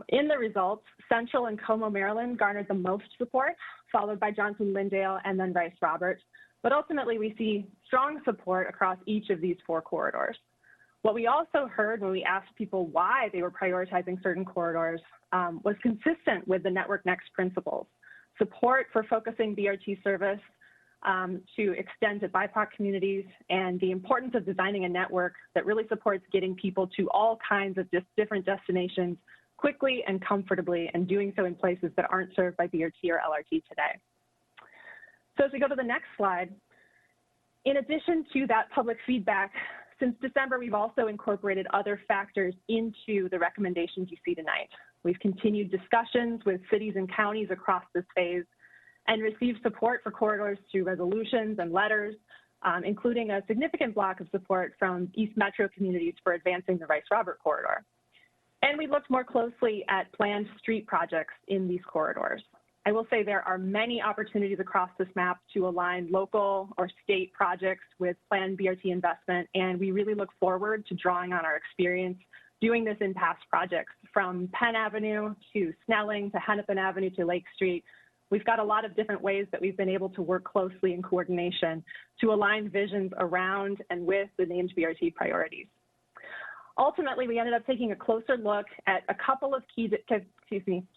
In the results, Central and Como, Maryland garnered the most support, followed by Johnson-Lyndale and then Rice-Roberts. But ultimately, we see strong support across each of these 4 corridors. What we also heard when we asked people why they were prioritizing certain corridors was consistent with the Network Next principles. Support for focusing BRT service to extend to BIPOC communities, and the importance of designing a network that really supports getting people to all kinds of different destinations quickly and comfortably, and doing so in places that aren't served by BRT or LRT today. So as we go to the next slide, in addition to that public feedback, since December, we've also incorporated other factors into the recommendations you see tonight. We've continued discussions with cities and counties across this phase and received support for corridors through resolutions and letters, including a significant block of support from East Metro communities for advancing the Rice-Robert corridor. And we looked more closely at planned street projects in these corridors. I will say there are many opportunities across this map to align local or state projects with planned BRT investment, and we really look forward to drawing on our experience doing this in past projects, from Penn Avenue to Snelling to Hennepin Avenue to Lake Street. We've got a lot of different ways that we've been able to work closely in coordination to align visions around and with the named BRT priorities. Ultimately, we ended up taking a closer look at a couple of key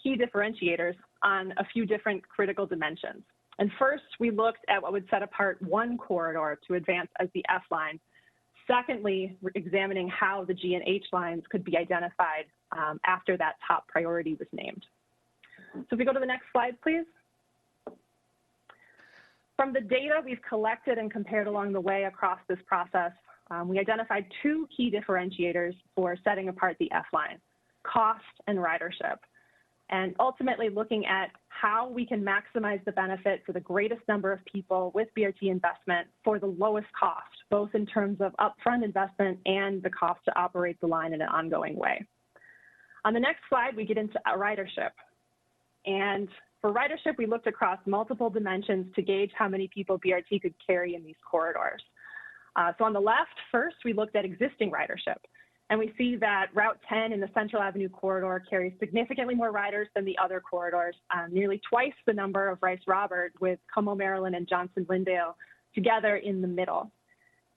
differentiators on a few different critical dimensions. And first, we looked at what would set apart one corridor to advance as the F line. Secondly, we're examining how the G and H lines could be identified after that top priority was named. So if we go to the next slide, please. From the data we've collected and compared along the way across this process, we identified 2 key differentiators for setting apart the F line: cost and ridership. And ultimately looking at how we can maximize the benefit for the greatest number of people with BRT investment for the lowest cost, both in terms of upfront investment and the cost to operate the line in an ongoing way. On the next slide, we get into ridership. And for ridership, we looked across multiple dimensions to gauge how many people BRT could carry in these corridors. So on the left, first, we looked at existing ridership. And we see that Route 10 in the Central Avenue corridor carries significantly more riders than the other corridors, nearly twice the number of Rice-Robert, with Como, Maryland and Johnson-Lyndale together in the middle.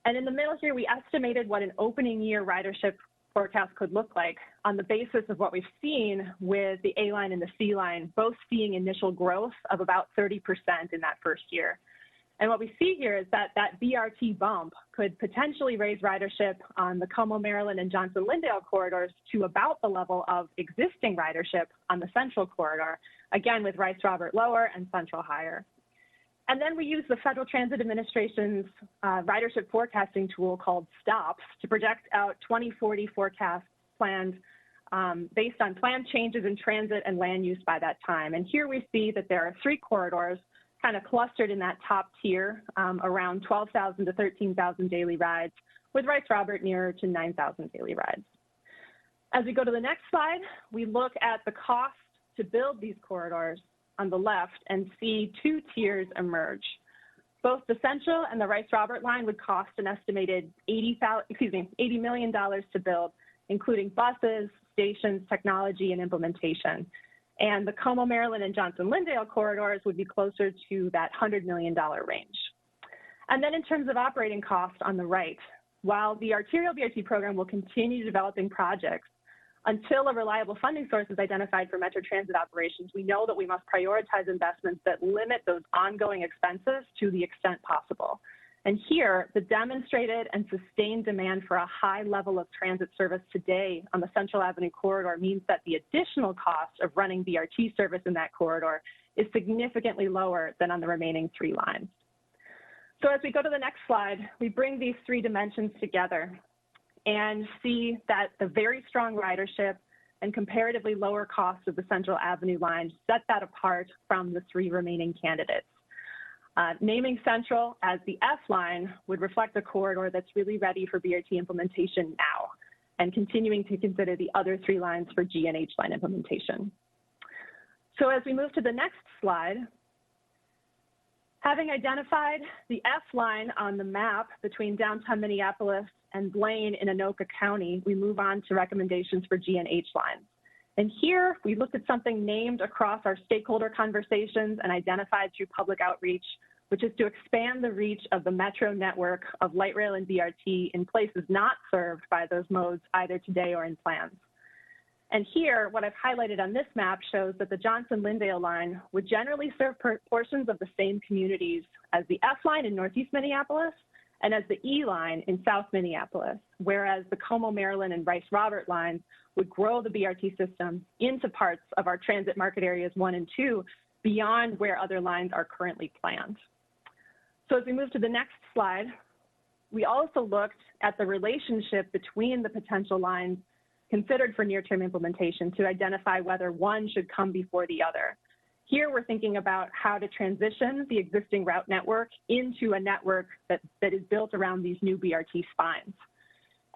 And in the middle here, we estimated what an opening year ridership forecast could look like on the basis of what we've seen with the A line and the C line, both seeing initial growth of about 30% in that first year. And what we see here is that that BRT bump could potentially raise ridership on the Como, Maryland and Johnson-Lyndale corridors to about the level of existing ridership on the Central corridor, again with Rice-Robert lower and Central higher. And then we use the Federal Transit Administration's ridership forecasting tool called STOPS to project out 2040 forecasts planned based on planned changes in transit and land use by that time. And here we see that there are 3 corridors kind of clustered in that top tier, around 12,000 to 13,000 daily rides, with Rice-Robert nearer to 9,000 daily rides. As we go to the next slide, we look at the cost to build these corridors on the left and see 2 tiers emerge. Both the Central and the Rice-Robert line would cost an estimated $80 million to build, including buses, stations, technology, and implementation. And the Como, Maryland and Johnson-Lyndale corridors would be closer to that $100 million range. And then in terms of operating costs on the right, while the arterial BRT program will continue developing projects, until a reliable funding source is identified for Metro Transit operations, we know that we must prioritize investments that limit those ongoing expenses to the extent possible. And here, the demonstrated and sustained demand for a high level of transit service today on the Central Avenue corridor means that the additional cost of running BRT service in that corridor is significantly lower than on the remaining 3 lines. So as we go to the next slide, we bring these 3 dimensions together and see that the very strong ridership and comparatively lower costs of the Central Avenue line set that apart from the 3 remaining candidates. Naming Central as the F line would reflect a corridor that's really ready for BRT implementation now, and continuing to consider the other 3 lines for G and H line implementation. So as we move to the next slide, having identified the F line on the map between downtown Minneapolis and Blaine in Anoka County, we move on to recommendations for G and H lines. And here we looked at something named across our stakeholder conversations and identified through public outreach, which is to expand the reach of the Metro network of light rail and BRT in places not served by those modes either today or in plans. And here, what I've highlighted on this map shows that the Johnson-Lyndale line would generally serve portions of the same communities as the F line in Northeast Minneapolis and as the E line in South Minneapolis, whereas the Como, Maryland and Rice-Robert lines would grow the BRT system into parts of our transit market areas 1 and 2 beyond where other lines are currently planned. So as we move to the next slide, we also looked at the relationship between the potential lines considered for near-term implementation to identify whether one should come before the other. Here we're thinking about how to transition the existing route network into a network that is built around these new BRT spines.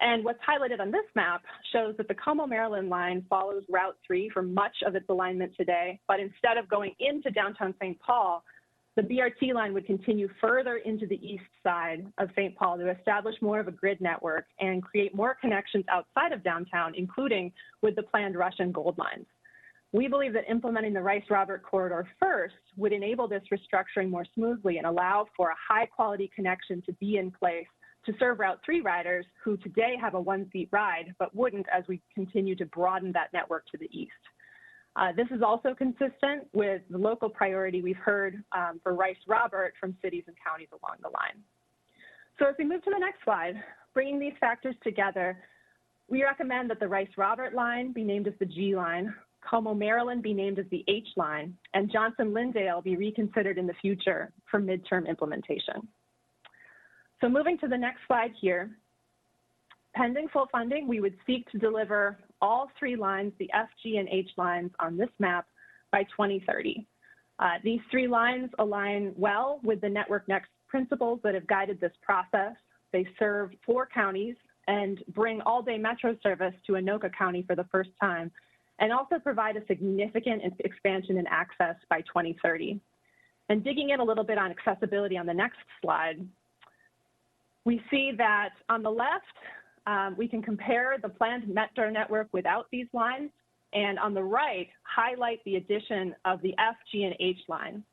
And what's highlighted on this map shows that the Como, Maryland line follows Route 3 for much of its alignment today, but instead of going into downtown St. Paul, the BRT line would continue further into the east side of St. Paul to establish more of a grid network and create more connections outside of downtown, including with the planned Rush and Gold lines. We believe that implementing the Rice-Robert corridor first would enable this restructuring more smoothly and allow for a high-quality connection to be in place to serve Route 3 riders who today have a 1-seat ride, but wouldn't as we continue to broaden that network to the east. This is also consistent with the local priority we've heard for Rice-Robert from cities and counties along the line. So as we move to the next slide, bringing these factors together, we recommend that the Rice-Robert line be named as the G line, Como, Maryland be named as the H line, and Johnson-Lyndale be reconsidered in the future for midterm implementation. So moving to the next slide here, pending full funding, we would seek to deliver all 3 lines, the F, G, and H lines on this map by 2030. These 3 lines align well with the Network Next principles that have guided this process. They serve 4 counties and bring all-day Metro service to Anoka County for the first time, and also provide a significant expansion in access by 2030. And digging in a little bit on accessibility on the next slide, we see that on the left, we can compare the planned Metro network without these lines, and on the right, highlight the addition of the F, G, and H lines.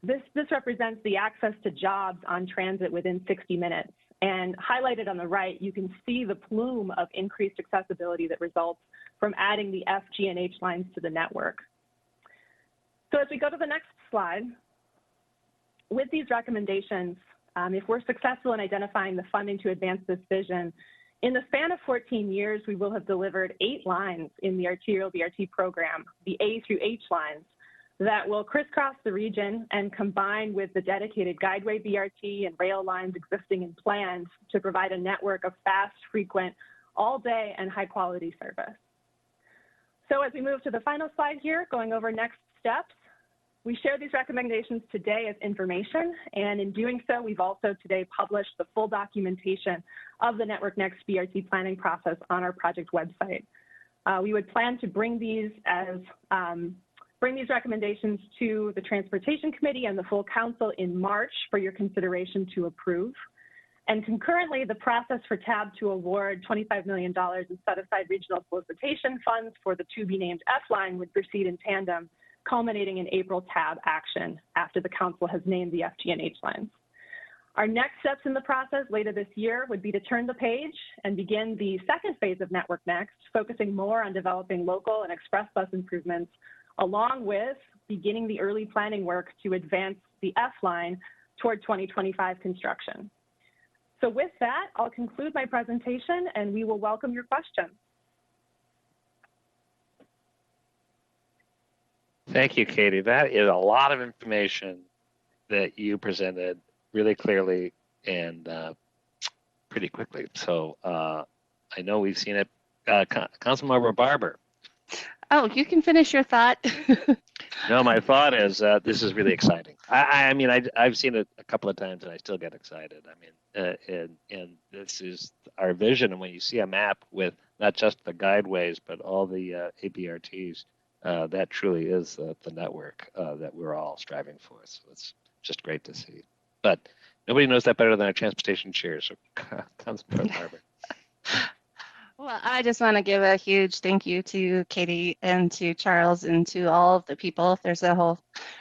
This represents the access to jobs on transit within 60 minutes. And highlighted on the right, you can see the plume of increased accessibility that results from adding the F, G, and H lines to the network. So as we go to the next slide, with these recommendations, if we're successful in identifying the funding to advance this vision, in the span of 14 years, we will have delivered 8 lines in the arterial BRT program, the A through H lines, that will crisscross the region and combine with the dedicated guideway BRT and rail lines existing in plans to provide a network of fast, frequent, all-day and high-quality service. So as we move to the final slide here, going over next steps, we share these recommendations today as information, and in doing so, we've also today published the full documentation of the Network Next BRT planning process on our project website. We would plan to bring these recommendations to the Transportation Committee and the full Council in March for your consideration to approve. And concurrently, the process for TAB to award $25 million in set-aside regional solicitation funds for the to-be-named F line would proceed in tandem, culminating in April TAB action after the Council has named the F, G, and H lines. Our next steps in the process later this year would be to turn the page and begin the second phase of Network Next, focusing more on developing local and express bus improvements, along with beginning the early planning work to advance the F line toward 2025 construction. So with that, I'll conclude my presentation and we will welcome your questions. Thank you, Katie. That is a lot of information that you presented really clearly and pretty quickly. So I know we've seen it. Councilmember Barber. Oh, you can finish your thought. No, my thought is this is really exciting. I mean, I've seen it a couple of times and I still get excited. I mean, and this is our vision. And when you see a map with not just the guideways, but all the ABRTs, that truly is the network that we're all striving for. So it's just great to see. But nobody knows that better than our transportation chair. So Councilmember Barber. Well, I just want to give a huge thank you to Katie and to Charles and to all of the people. There's a whole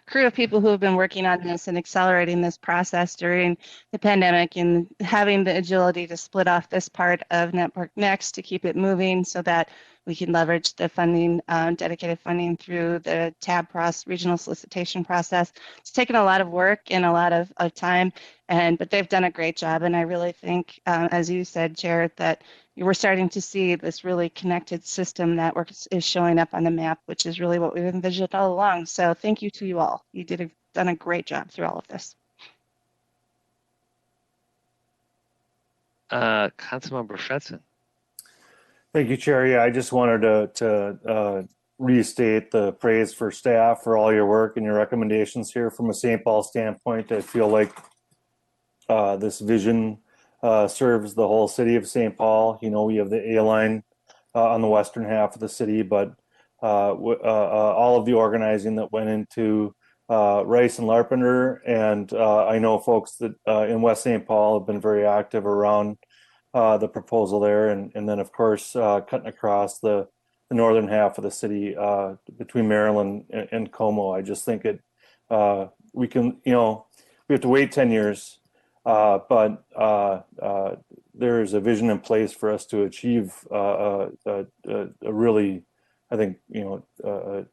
crew of people who have been working on this and accelerating this process during the pandemic and having the agility to split off this part of Network Next to keep it moving so that we can leverage the funding, dedicated funding through the TAB process, regional solicitation process. It's taken a lot of work and a lot of time, but they've done a great job. And I really think, as you said, Chair, that we're starting to see this really connected system that is showing up on the map, which is really what we've envisioned all along. So thank you to you all. You done a great job through all of this. Councilmember Fredson. Thank you, Chair. Yeah, I just wanted to restate the praise for staff for all your work and your recommendations here from a St. Paul standpoint. I feel like this vision serves the whole city of St. Paul. You know, we have the A line on the western half of the city, but all of the organizing that went into Rice and Larpenteur, and I know folks that in West St. Paul have been very active around the proposal there, and then of course cutting across the northern half of the city between Maryland and Como. I just think we can, you know, we have to wait 10 years, but there is a vision in place for us to achieve a really, I think, you know,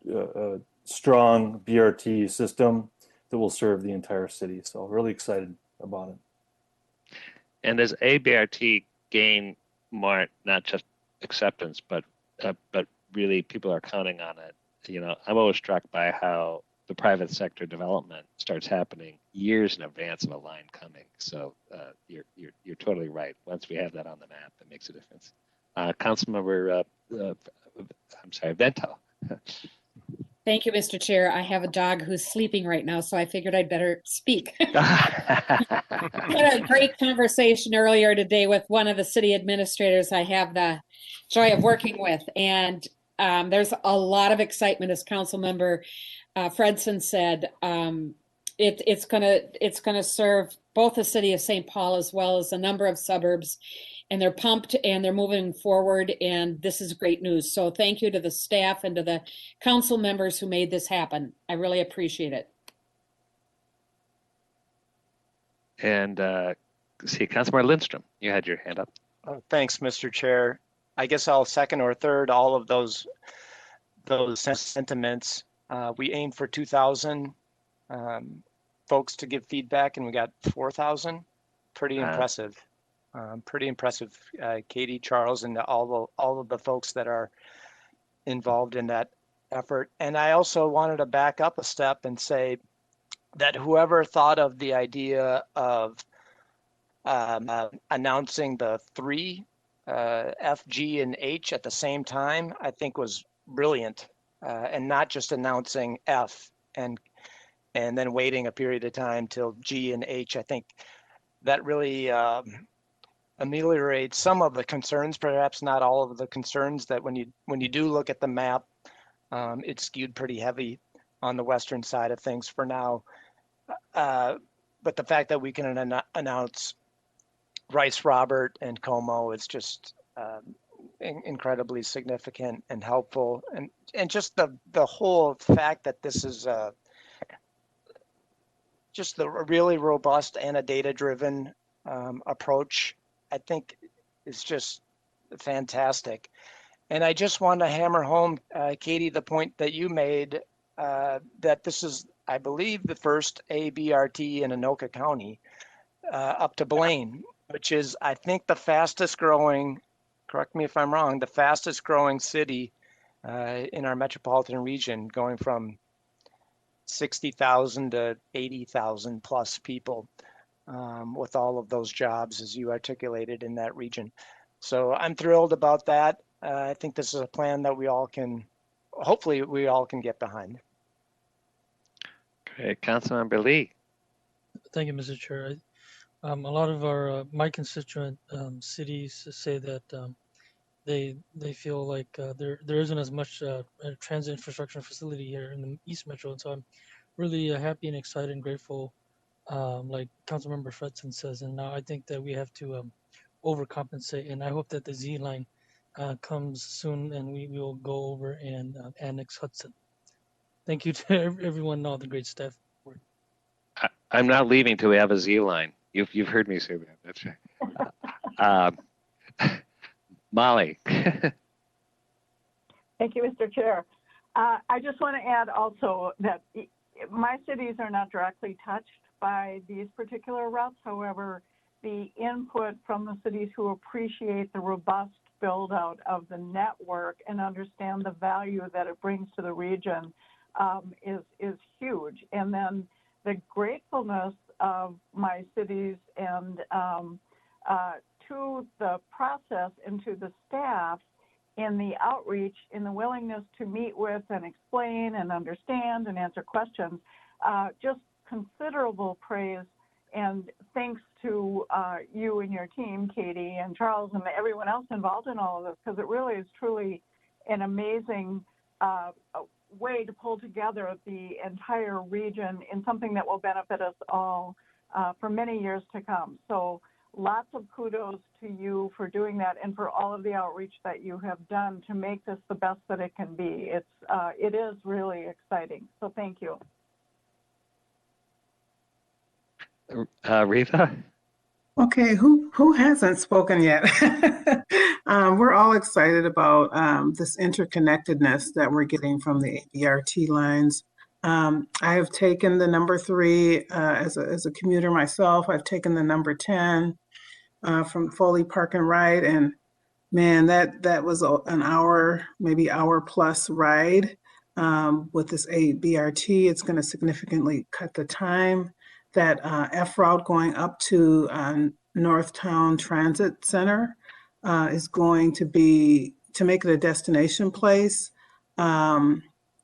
a strong BRT system that will serve the entire city. So really excited about it. And as ABRT gain more, not just acceptance, but really people are counting on it. You know, I'm always struck by how the private sector development starts happening years in advance of a line coming. So you're totally right. Once we have that on the map, it makes a difference. Councilmember, I'm sorry, Vento. Thank you, Mr. Chair. I have a dog who's sleeping right now, so I figured I'd better speak. I had a great conversation earlier today with one of the city administrators I have the joy of working with, and there's a lot of excitement, as Councilmember Fredson said. It's gonna serve both the city of St. Paul as well as a number of suburbs, and they're pumped and they're moving forward, and this is great news. So thank you to the staff and to the council members who made this happen. I really appreciate it. And see, Councilmember Lindstrom, you had your hand up. Oh, thanks, Mr. Chair. I guess I'll second or third all of those sentiments. We aimed for 2,000 folks to give feedback, and we got 4,000. Pretty impressive. Pretty impressive, Katie, Charles, and all of the folks that are involved in that effort. And I also wanted to back up a step and say that whoever thought of the idea of announcing the 3 F, G, and H at the same time, I think was brilliant, and not just announcing F and then waiting a period of time till G and H. I think that really ameliorates some of the concerns, perhaps not all of the concerns, that when you do look at the map, it's skewed pretty heavy on the western side of things for now. But the fact that we can announce Rice, Robert, and Como is just incredibly significant and helpful, and just the whole fact that this is just the really robust and a data-driven approach, I think is just fantastic. And I just want to hammer home, Katie, the point that you made, that this is I believe, the first ABRT in Anoka County, up to Blaine, which is, I think, the fastest growing, correct me if I'm wrong, the fastest growing city in our metropolitan region, going from 60,000 to 80,000 plus people, with all of those jobs, as you articulated, in that region. So I'm thrilled about that. I think this is a plan that we all can, hopefully we all can get behind. Great. Councilmember Lee. Thank you, Mr. Chair. A lot of our my constituent cities say that they feel like there isn't as much transit infrastructure and facility here in the East Metro, and so I'm really happy and excited and grateful, like Councilmember Fredson says. And now I think that we have to overcompensate, and I hope that the Z line comes soon, and we will go over and annex Hudson. Thank you to everyone and all the great staff. I'm not leaving till we have a Z line. You've heard me say that. That's right. Molly. Thank you, Mr. Chair. I just want to add also that my cities are not directly touched by these particular routes. However, the input from the cities who appreciate the robust build out of the network and understand the value that it brings to the region is huge. And then the gratefulness of my cities and to the process and to the staff in the outreach, in the willingness to meet with and explain and understand and answer questions, just considerable praise and thanks to you and your team, Katie and Charles and everyone else involved in all of this, because it really is truly an amazing way to pull together the entire region in something that will benefit us all for many years to come. So lots of kudos to you for doing that and for all of the outreach that you have done to make this the best that it can be. It is really exciting. So thank you. Rita? Okay, who hasn't spoken yet? We're all excited about this interconnectedness that we're getting from the ABRT lines. I have taken the number 3 as a commuter myself. I've taken the number 10 from Foley Park and Ride, and man, that was an hour, maybe hour plus ride. With this ABRT, it's going to significantly cut the time. That F route going up to Northtown Transit Center is going to make it a destination place. And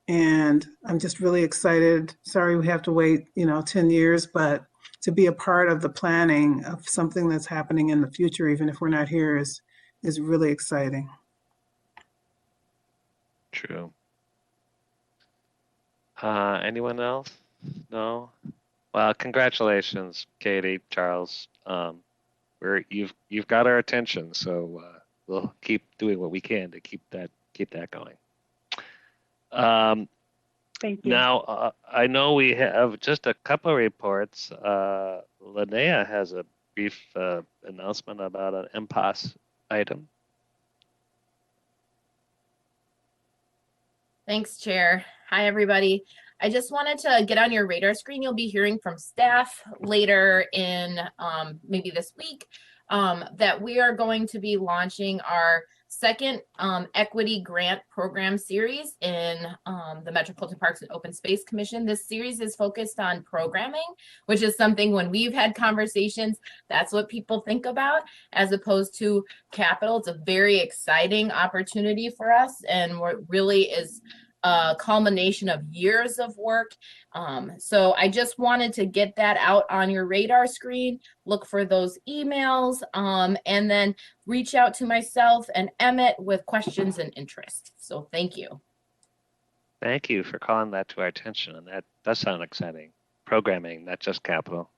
I'm just really excited. Sorry we have to wait, 10 years, but to be a part of the planning of something that's happening in the future, even if we're not here, is really exciting. True. Anyone else? No? Well, congratulations, Katie, Charles. You've got our attention, so we'll keep doing what we can to keep that going. Thank you. Now, I know we have just a couple of reports. Linnea has a brief announcement about an impasse item. Thanks, Chair. Hi, everybody. I just wanted to get on your radar screen. You'll be hearing from staff later in maybe this week that we are going to be launching our second equity grant program series in the Metropolitan Parks and Open Space Commission. This series is focused on programming, which is something when we've had conversations, that's what people think about as opposed to capital. It's a very exciting opportunity for us, and what really is a culmination of years of work. So I just wanted to get that out on your radar screen, look for those emails, and then reach out to myself and Emmett with questions and interest. So thank you. Thank you for calling that to our attention, and that does sound exciting. Programming, not just capital.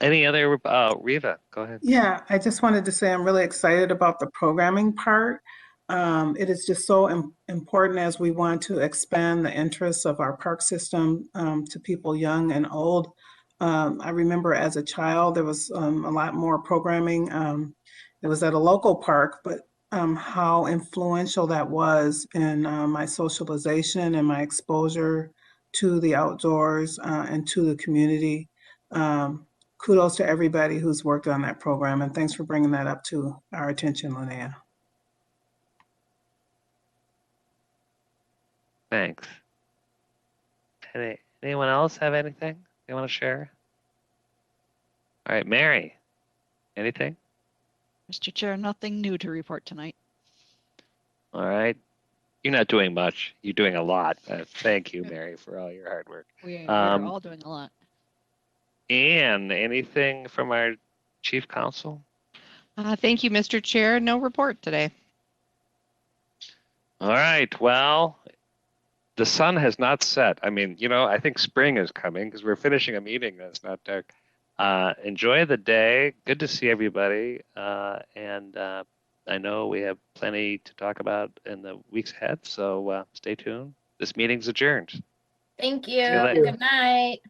Any other, Riva, go ahead. Yeah, I just wanted to say I'm really excited about the programming part. It is just so important as we want to expand the interests of our park system to people young and old. I remember as a child, there was a lot more programming. It was at a local park, but how influential that was in my socialization and my exposure to the outdoors and to the community. Kudos to everybody who's worked on that program, and thanks for bringing that up to our attention, Linnea. Thanks. Anyone else have anything they want to share? All right, Mary, anything? Mr. Chair, nothing new to report tonight. All right. You're not doing much. You're doing a lot. Thank you, Mary, for all your hard work. We are all doing a lot. Anne, anything from our chief counsel? Thank you, Mr. Chair. No report today. All right. Well, the sun has not set. I mean, I think spring is coming because we're finishing a meeting that's not dark. Enjoy the day. Good to see everybody. And I know we have plenty to talk about in the weeks ahead, so stay tuned. This meeting's adjourned. Thank you. See you later. Good night.